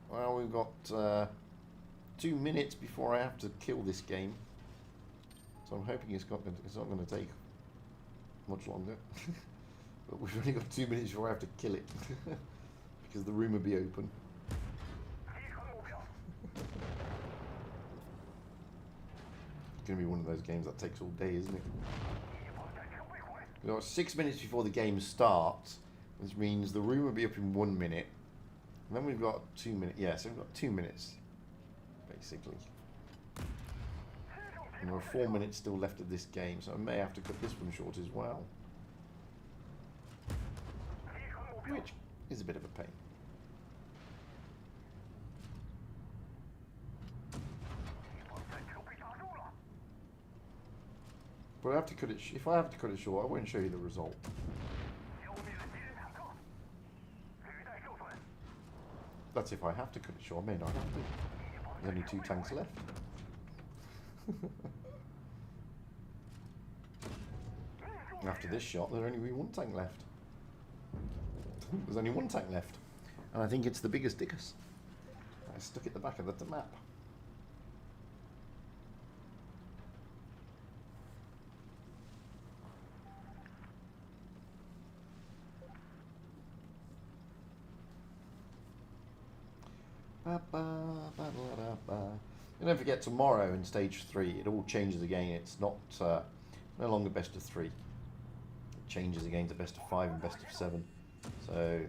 Well, we've got 2 minutes before I have to kill this game, so I'm hoping it's not going to take much longer. But we've only got 2 minutes before I have to kill it, because the room will be open. It's going to be one of those games that takes all day, isn't it? We've got 6 minutes before the game starts, which means the room will be up in 1 minute. And then we've got 2 minutes. Yeah, so we've got 2 minutes, basically. And there are 4 minutes still left of this game, so I may have to cut this one short as well. Which is a bit of a pain. But I have to cut it. If I have to cut it short, I won't show you the result. That's if I have to cut it short. I may not have to. There's only 2 tanks left. After this shot, there'll only be 1 tank left. There's only 1 tank left. And I think it's the biggest Dickus. I stuck it at the back of the map. And don't forget, tomorrow in stage 3 it all changes again. It's not no longer best of 3. It changes again to best of 5 and best of 7. So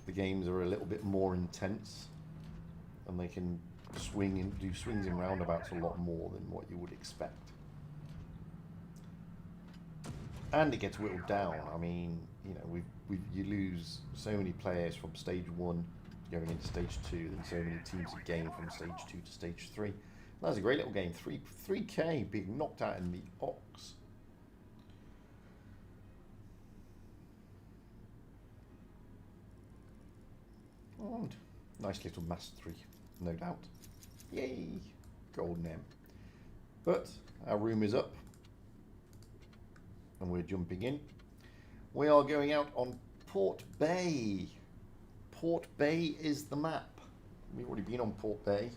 the games are a little bit more intense, and they can swing and do swings and roundabouts a lot more than what you would expect. And it gets whittled down. I mean, you lose so many players from stage 1 going into stage 2, then so many teams again from stage 2 to stage 3. That was a great little game. 3K being knocked out in the Ox. And nice little mastery, no doubt. Yay! Golden M. But our room is up. and we're jumping in. We are going out on Port Bay. Port Bay is the map. We've already been on Port Bay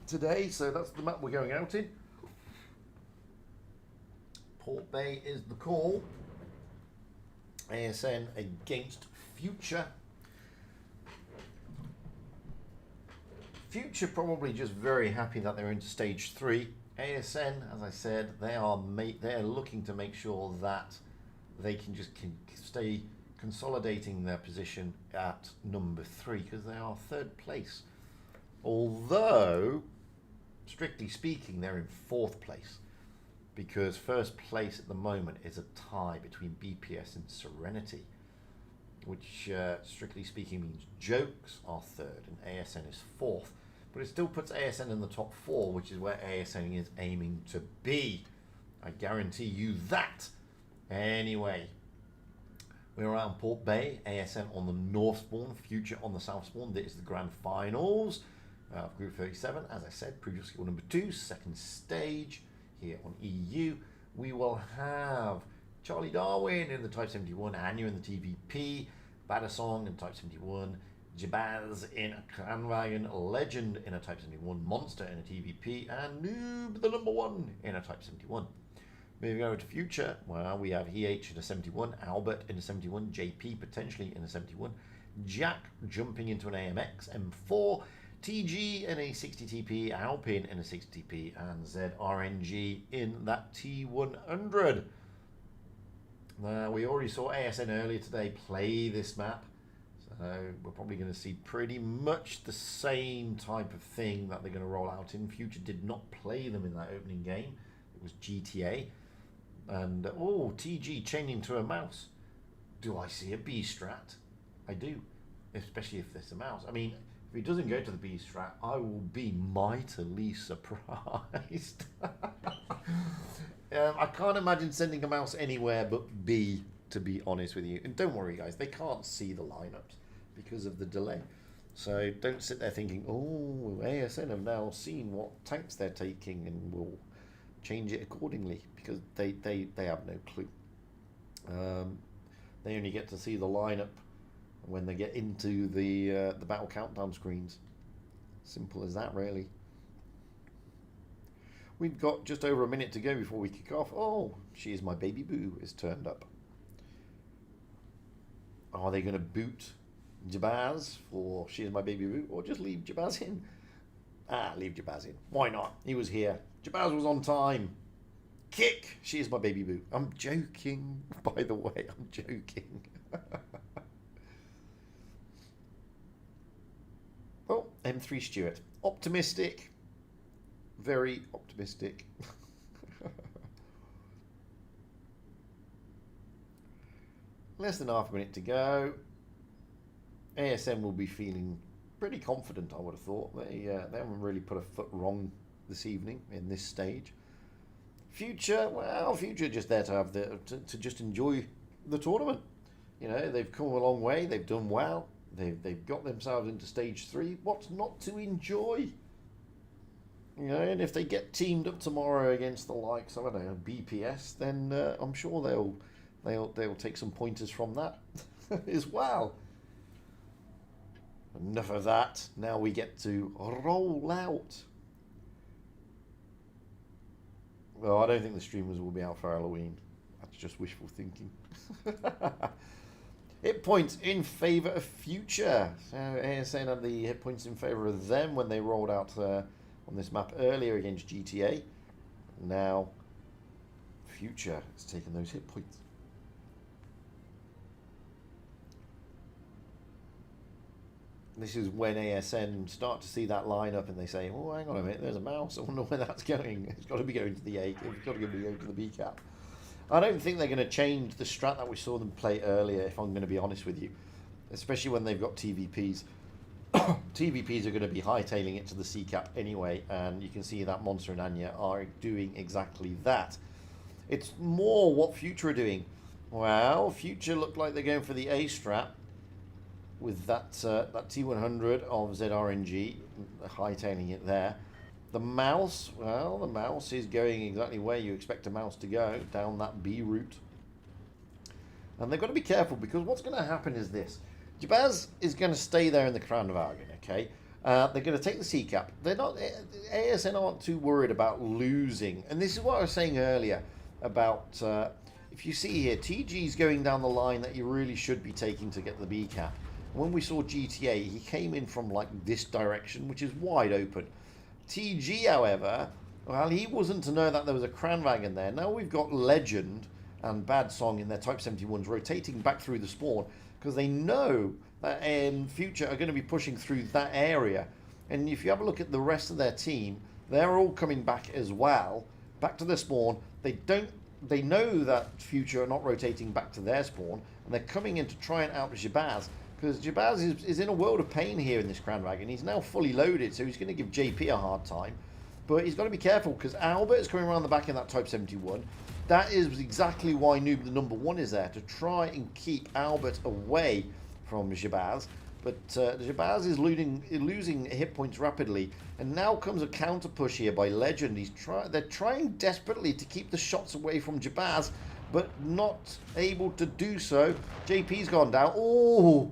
today, so that's the map we're going out in. Port Bay is the call. ASN against Future. Future probably just very happy that they're into stage 3. ASN, as I said, they are looking to make sure that they can just stay consolidating their position at number 3 because they are 3rd place. Although, strictly speaking, they're in 4th place because 1st place at the moment is a tie between BPS and Serenity, which strictly speaking means Jokes are 3rd and ASN is 4th. But it still puts ASN in the top 4, which is where ASN is aiming to be. I guarantee you that. Anyway, we're around Port Bay. ASN on the north spawn, Future on the south spawn. This is the grand finals of Group 37. As I said, previous skill number 2, 2nd stage here on EU. We will have Charlie Darwin in the Type 71, Anya in the TVP, Badasong in Type 71, Jabaz in a Clanwagon, Legend in a Type 71, Monster in a TVP, and Noob the number 1 in a Type 71. Moving over to Future, well, we have EH in a 71, Albert in a 71, JP potentially in a 71, Jack jumping into an AMX, M4, TG in a 60 TP, Alpin in a 60 TP, and ZRNG in that T100. We already saw ASN earlier today play this map. We're probably going to see pretty much the same type of thing that they're going to roll out in. Future did not play them in that opening game. It was GTA. And, TG chaining to a mouse. Do I see a B strat? I do. Especially if there's a mouse. I mean, if he doesn't go to the B strat, I will be mightily surprised. I can't imagine sending a mouse anywhere but B, to be honest with you. And don't worry, guys, they can't see the lineups because of the delay. So don't sit there thinking, oh, ASN have now seen what tanks they're taking and will change it accordingly, because they have no clue. They only get to see the lineup when they get into the battle countdown screens. Simple as that, really. We've got just over a minute to go before we kick off. Oh, She Is My Baby Boo is turned up. Are they going to boot Jabaz for She Is My Baby Boo, or just leave Jabaz in? Leave Jabaz in. Why not? He was here. Jabaz was on time. Kick She Is My Baby Boo. I'm joking. By the way, I'm joking. Oh, M3 Stewart. Optimistic. Very optimistic. Less than half a minute to go. ASM will be feeling pretty confident, I would have thought. They haven't really put a foot wrong this evening in this stage. Future, well, Future just there to have to just enjoy the tournament. You know, they've come a long way. They've done well. They've got themselves into stage 3. What's not to enjoy? You know, and if they get teamed up tomorrow against the likes of, I don't know, BPS, then I'm sure they'll take some pointers from that as well. Enough of that. Now we get to roll out. Well, I don't think the streamers will be out for Halloween. That's just wishful thinking. Hit points in favour of Future. So ASN had the hit points in favour of them when they rolled out on this map earlier against GTA. Now Future has taken those hit points. This is when ASN start to see that lineup and they say, oh, hang on a minute, there's a mouse. I wonder where that's going. It's got to be going to the A. It's got to be going to the B cap. I don't think they're going to change the strat that we saw them play earlier, if I'm going to be honest with you. Especially when they've got TVPs. TVPs are going to be hightailing it to the C cap anyway, and you can see that Monster and Anya are doing exactly that. It's more what Future are doing. Well, Future look like they're going for the A strat with that T100 of ZRNG, hightailing it there. The mouse, well, the mouse is going exactly where you expect a mouse to go, down that B route. And they've got to be careful, because what's going to happen is this. Jabaz is going to stay there in the Kranwagen, okay? They're going to take the C cap. They're not, ASN aren't too worried about losing. And this is what I was saying earlier about, if you see here, TG's going down the line that you really should be taking to get the B cap. When we saw GTA, he came in from like this direction, which is wide open. TG, however, well, he wasn't to know that there was a Kranwagen there. Now we've got Legend and Bad Song in their Type 71s rotating back through the spawn, because they know that in future are going to be pushing through that area. And if you have a look at the rest of their team, they're all coming back as well, back to their spawn. They know that future are not rotating back to their spawn, and they're coming in to try and out Jabaz. Because Jabaz is in a world of pain here in this Kranwagen. He's now fully loaded, so he's going to give JP a hard time. But he's got to be careful, because Albert is coming around the back in that Type 71. That is exactly why Noob the number 1 is there, to try and keep Albert away from Jabaz. But Jabaz is losing hit points rapidly. And now comes a counter push here by Legend. They're trying desperately to keep the shots away from Jabaz, but not able to do so. JP's gone down. Oh!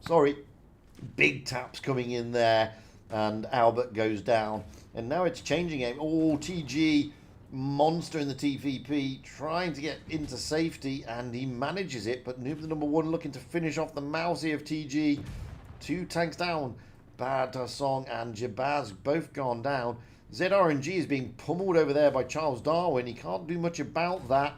Sorry. Big taps coming in there. And Albert goes down. And now it's changing aim. Oh, TG. Monster in the TVP. Trying to get into safety. And he manages it. But Noob the number 1 looking to finish off the mousey of TG. 2 tanks down. Bad Song and Jabaz both gone down. ZRNG is being pummeled over there by Charles Darwin. He can't do much about that.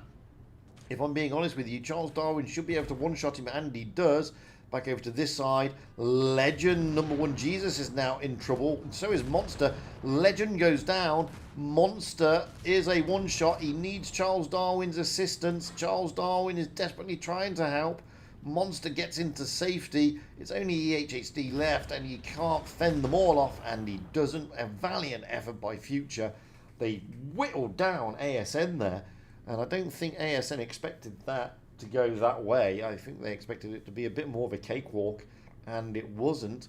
If I'm being honest with you, Charles Darwin should be able to one-shot him, and he does. Back over to this side. Legend number 1, Jesus, is now in trouble. And so is Monster. Legend goes down. Monster is a one-shot. He needs Charles Darwin's assistance. Charles Darwin is desperately trying to help. Monster gets into safety. It's only EHHD left, and he can't fend them all off, and he doesn't. A valiant effort by Future. They whittled down ASN there, and I don't think ASN expected that to go that way. I think they expected it to be a bit more of a cakewalk, and it wasn't.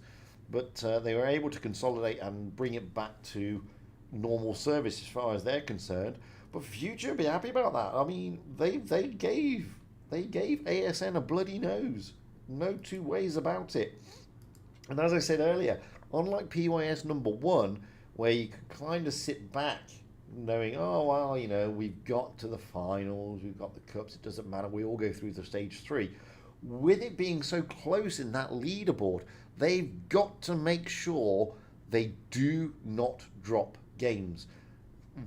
But they were able to consolidate and bring it back to normal service as far as they're concerned. But Future be happy about that. I mean, they gave ASN a bloody nose. No two ways about it. And as I said earlier, unlike PYS number 1, where you can kind of sit back knowing, oh, well, you know, we've got to the finals, we've got the cups, it doesn't matter, we all go through the stage 3. With it being so close in that leaderboard, they've got to make sure they do not drop games.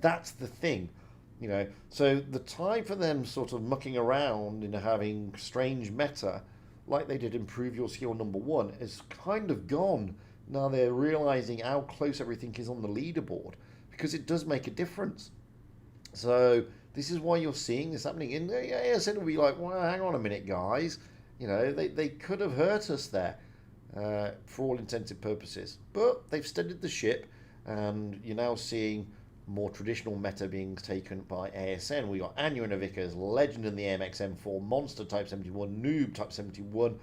That's the thing. You know, so the time for them sort of mucking around and having strange meta, like they did in Prove Your Skill number 1, is kind of gone. Now they're realizing how close everything is on the leaderboard, because it does make a difference. So this is why you're seeing this happening. And ASN will be like, well, hang on a minute, guys. You know, they could have hurt us there for all intensive purposes. But they've steadied the ship, and you're now seeing more traditional meta being taken by ASN. We got Anya and Vickers, Legend in the AMX M4, Monster Type 71, Noob Type 71,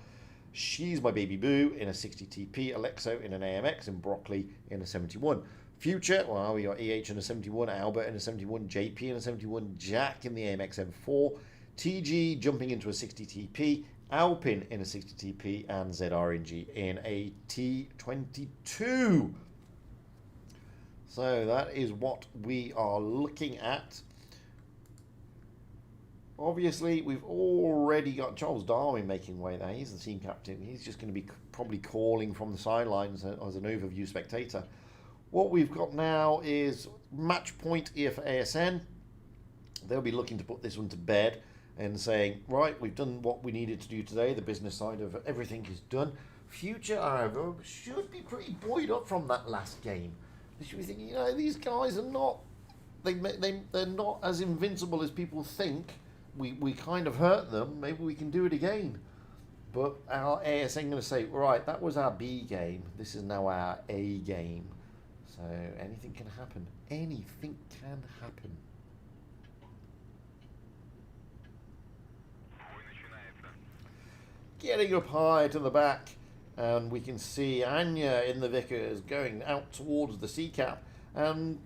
She's My Baby Boo in a 60 TP, Alexo in an AMX, and Broccoli in a 71. Future, well, we got EH in a 71, Albert in a 71, JP in a 71, Jack in the AMX M4, TG jumping into a 60 TP, Alpin in a 60 TP, and ZRNG in a T22. So that is what we are looking at. Obviously, we've already got Charles Darwin making way there. He's the team captain. He's just going to be probably calling from the sidelines as an overview spectator. What we've got now is match point here for ASN. They'll be looking to put this one to bed and saying, right, we've done what we needed to do today. The business side of everything is done. Future, however, should be pretty buoyed up from that last game. They should be thinking, you know, these guys are not, they're not as invincible as people think. We kind of hurt them. Maybe we can do it again. But our ASN going to say, right, that was our B game. This is now our A game. So anything can happen. Anything can happen. Getting up high to the back. And we can see Anya in the Vickers going out towards the C cap. And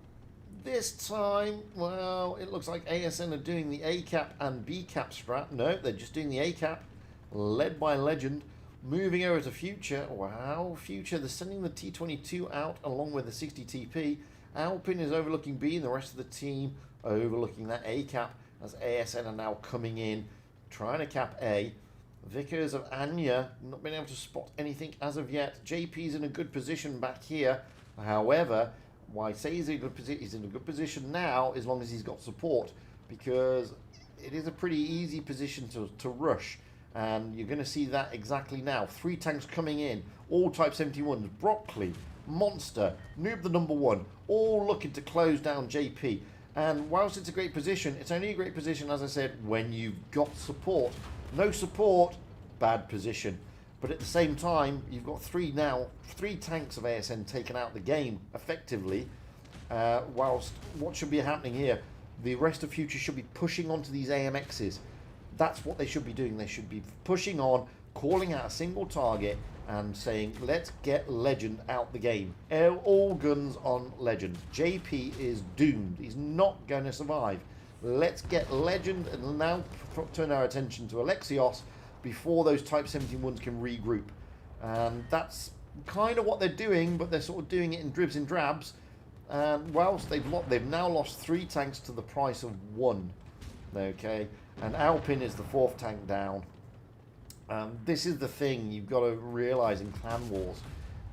this time, well, it looks like ASN are doing the A cap and B cap strat. No, they're just doing the A cap, led by Legend. Moving over to Future. Wow, Future, they're sending the T22 out along with the 60 TP. Alpin is overlooking B and the rest of the team overlooking that A cap as ASN are now coming in, trying to cap A. Vickers of Anya not been able to spot anything as of yet. JP's in a good position back here. However, why I say he's in a good position now as long as he's got support, because it is a pretty easy position to rush. And you're going to see that exactly now. 3 tanks coming in, all Type 71s, Broccoli, Monster, Noob the number 1, all looking to close down JP. And whilst it's a great position, it's only a great position, as I said, when you've got support. No support, bad position. But at the same time, you've got 3 tanks of ASN taken out the game, effectively. Whilst what should be happening here, the rest of Future should be pushing onto these AMXs. That's what they should be doing. They should be pushing on, calling out a single target and saying, let's get Legend out the game. All guns on Legend. JP is doomed. He's not going to survive. Let's get Legend and now turn our attention to Alexios before those Type 71s can regroup. And that's kind of what they're doing, but they're sort of doing it in dribs and drabs. And whilst they've now lost 3 tanks to the price of 1. Okay, and Alpin is the 4th tank down. This is the thing you've got to realise in Clan Wars.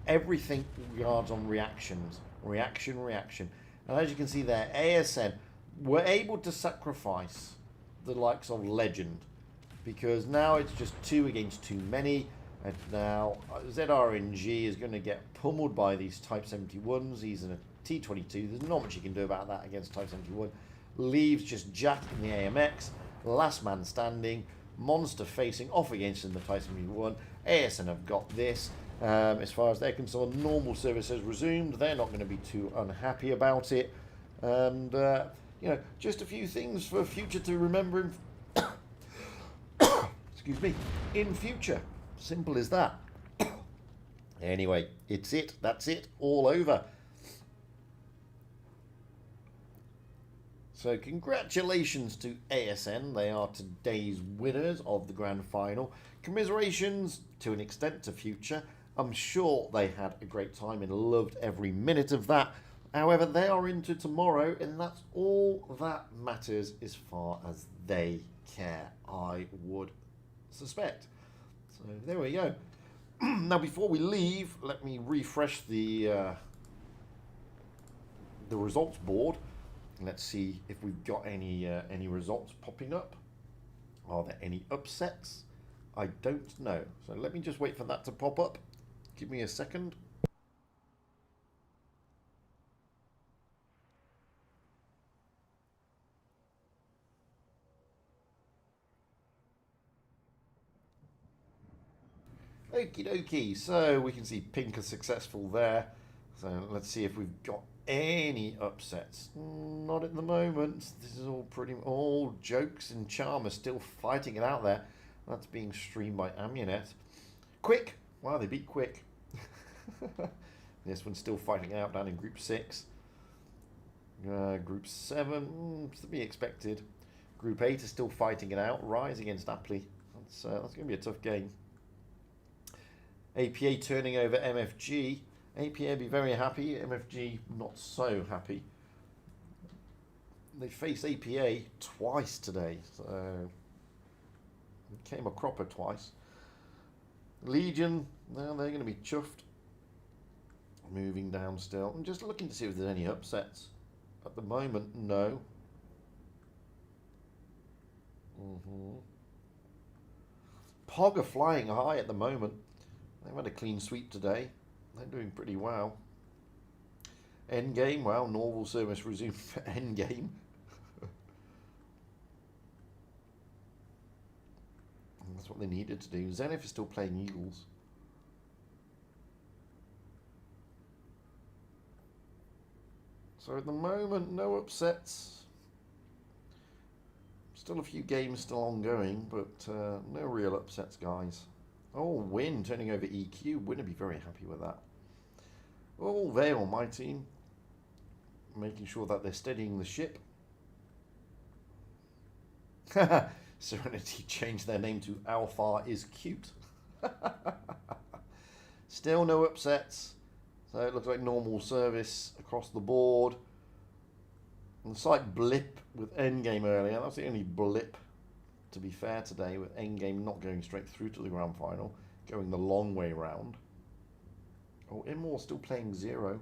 Everything regards on reactions. Reaction. And as you can see there, ASN were able to sacrifice the likes of Legend, because now it's just 2 against too many. And now ZRNG is going to get pummeled by these Type 71s. He's in a T22. There's not much you can do about that against Type 71. Leaves just Jack in the AMX. Last man standing. Monster facing off against in the Type 71. ASN have got this. As far as they're concerned, normal service has resumed. They're not going to be too unhappy about it. And, you know, just a few things for Future to remember in excuse me, in Future. Simple as that. Anyway, it's it. That's it. All over. So congratulations to ASN. They are today's winners of the grand final. Commiserations to an extent to Future. I'm sure they had a great time and loved every minute of that. However, they are into tomorrow, and that's all that matters as far as they care, I would suspect. So there we go. Now, before we leave, let me refresh the results board. Let's see if we've got any results popping up. Are there any upsets? I don't know. So let me just wait for that to pop up. Give me a second. Okie dokie. So we can see Pink is successful there. So let's see if we've got any upsets. Not at the moment. This is all jokes, and Charm are still fighting it out there. That's being streamed by Amunet. Quick! Wow, they beat Quick. This one's still fighting it out down in Group 6. Group 7, to be expected. Group 8 is still fighting it out. Rise against Apley. That's going to be a tough game. APA turning over MFG. APA be very happy, MFG not so happy. They faced APA twice today, so came a cropper twice. Legion, now they're going to be chuffed. Moving down still. I'm just looking to see if there's any upsets. At the moment, no. Pog are flying high at the moment. They've had a clean sweep today. They're doing pretty well. Endgame, well, normal service resumed for Endgame. That's what they needed to do. Zenith is still playing Eagles. So at the moment, no upsets. Still a few games still ongoing, but no real upsets, guys. Oh, Win turning over EQ. Win would be very happy with that. Oh, Vale, my team. Making sure that they're steadying the ship. Serenity changed their name to Alpha is cute. Still no upsets. So it looks like normal service across the board. And the slight blip with Endgame earlier. That's the only blip, to be fair, today, with Endgame not going straight through to the grand final, going the long way round. Oh, Immortal still playing 0.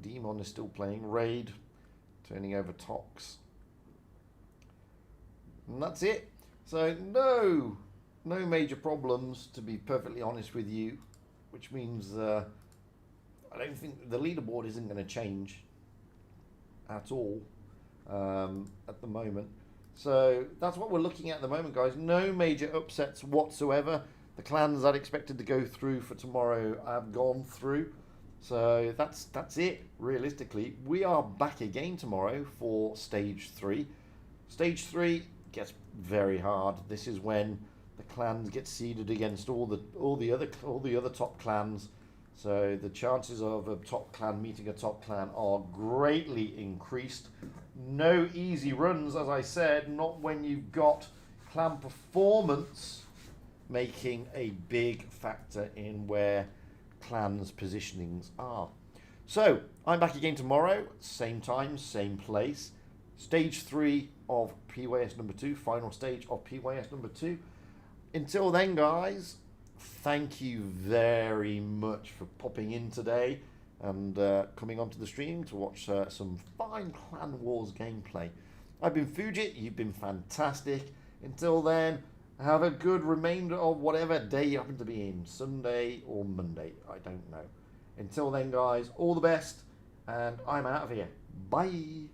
Demon is still playing Raid, turning over Tox. And that's it. So no major problems, to be perfectly honest with you, which means I don't think the leaderboard isn't going to change at all at the moment. So that's what we're looking at the moment, guys. No major upsets whatsoever. The clans I'd expected to go through for tomorrow have gone through. So that's it, realistically. We are back again tomorrow for Stage 3. Stage 3 gets very hard. This is when the clans get seeded against all the other top clans. So the chances of a top clan meeting a top clan are greatly increased. No easy runs, as I said, not when you've got clan performance making a big factor in where clans' positionings are. So I'm back again tomorrow, same time, same place. Stage 3 of PYS number 2, final stage of PYS number 2. Until then, guys, thank you very much for popping in today and coming onto the stream to watch some fine Clan Wars gameplay. I've been Fujit, you've been fantastic. Until then, have a good remainder of whatever day you happen to be in, Sunday or Monday, I don't know. Until then, guys, all the best, and I'm out of here. Bye.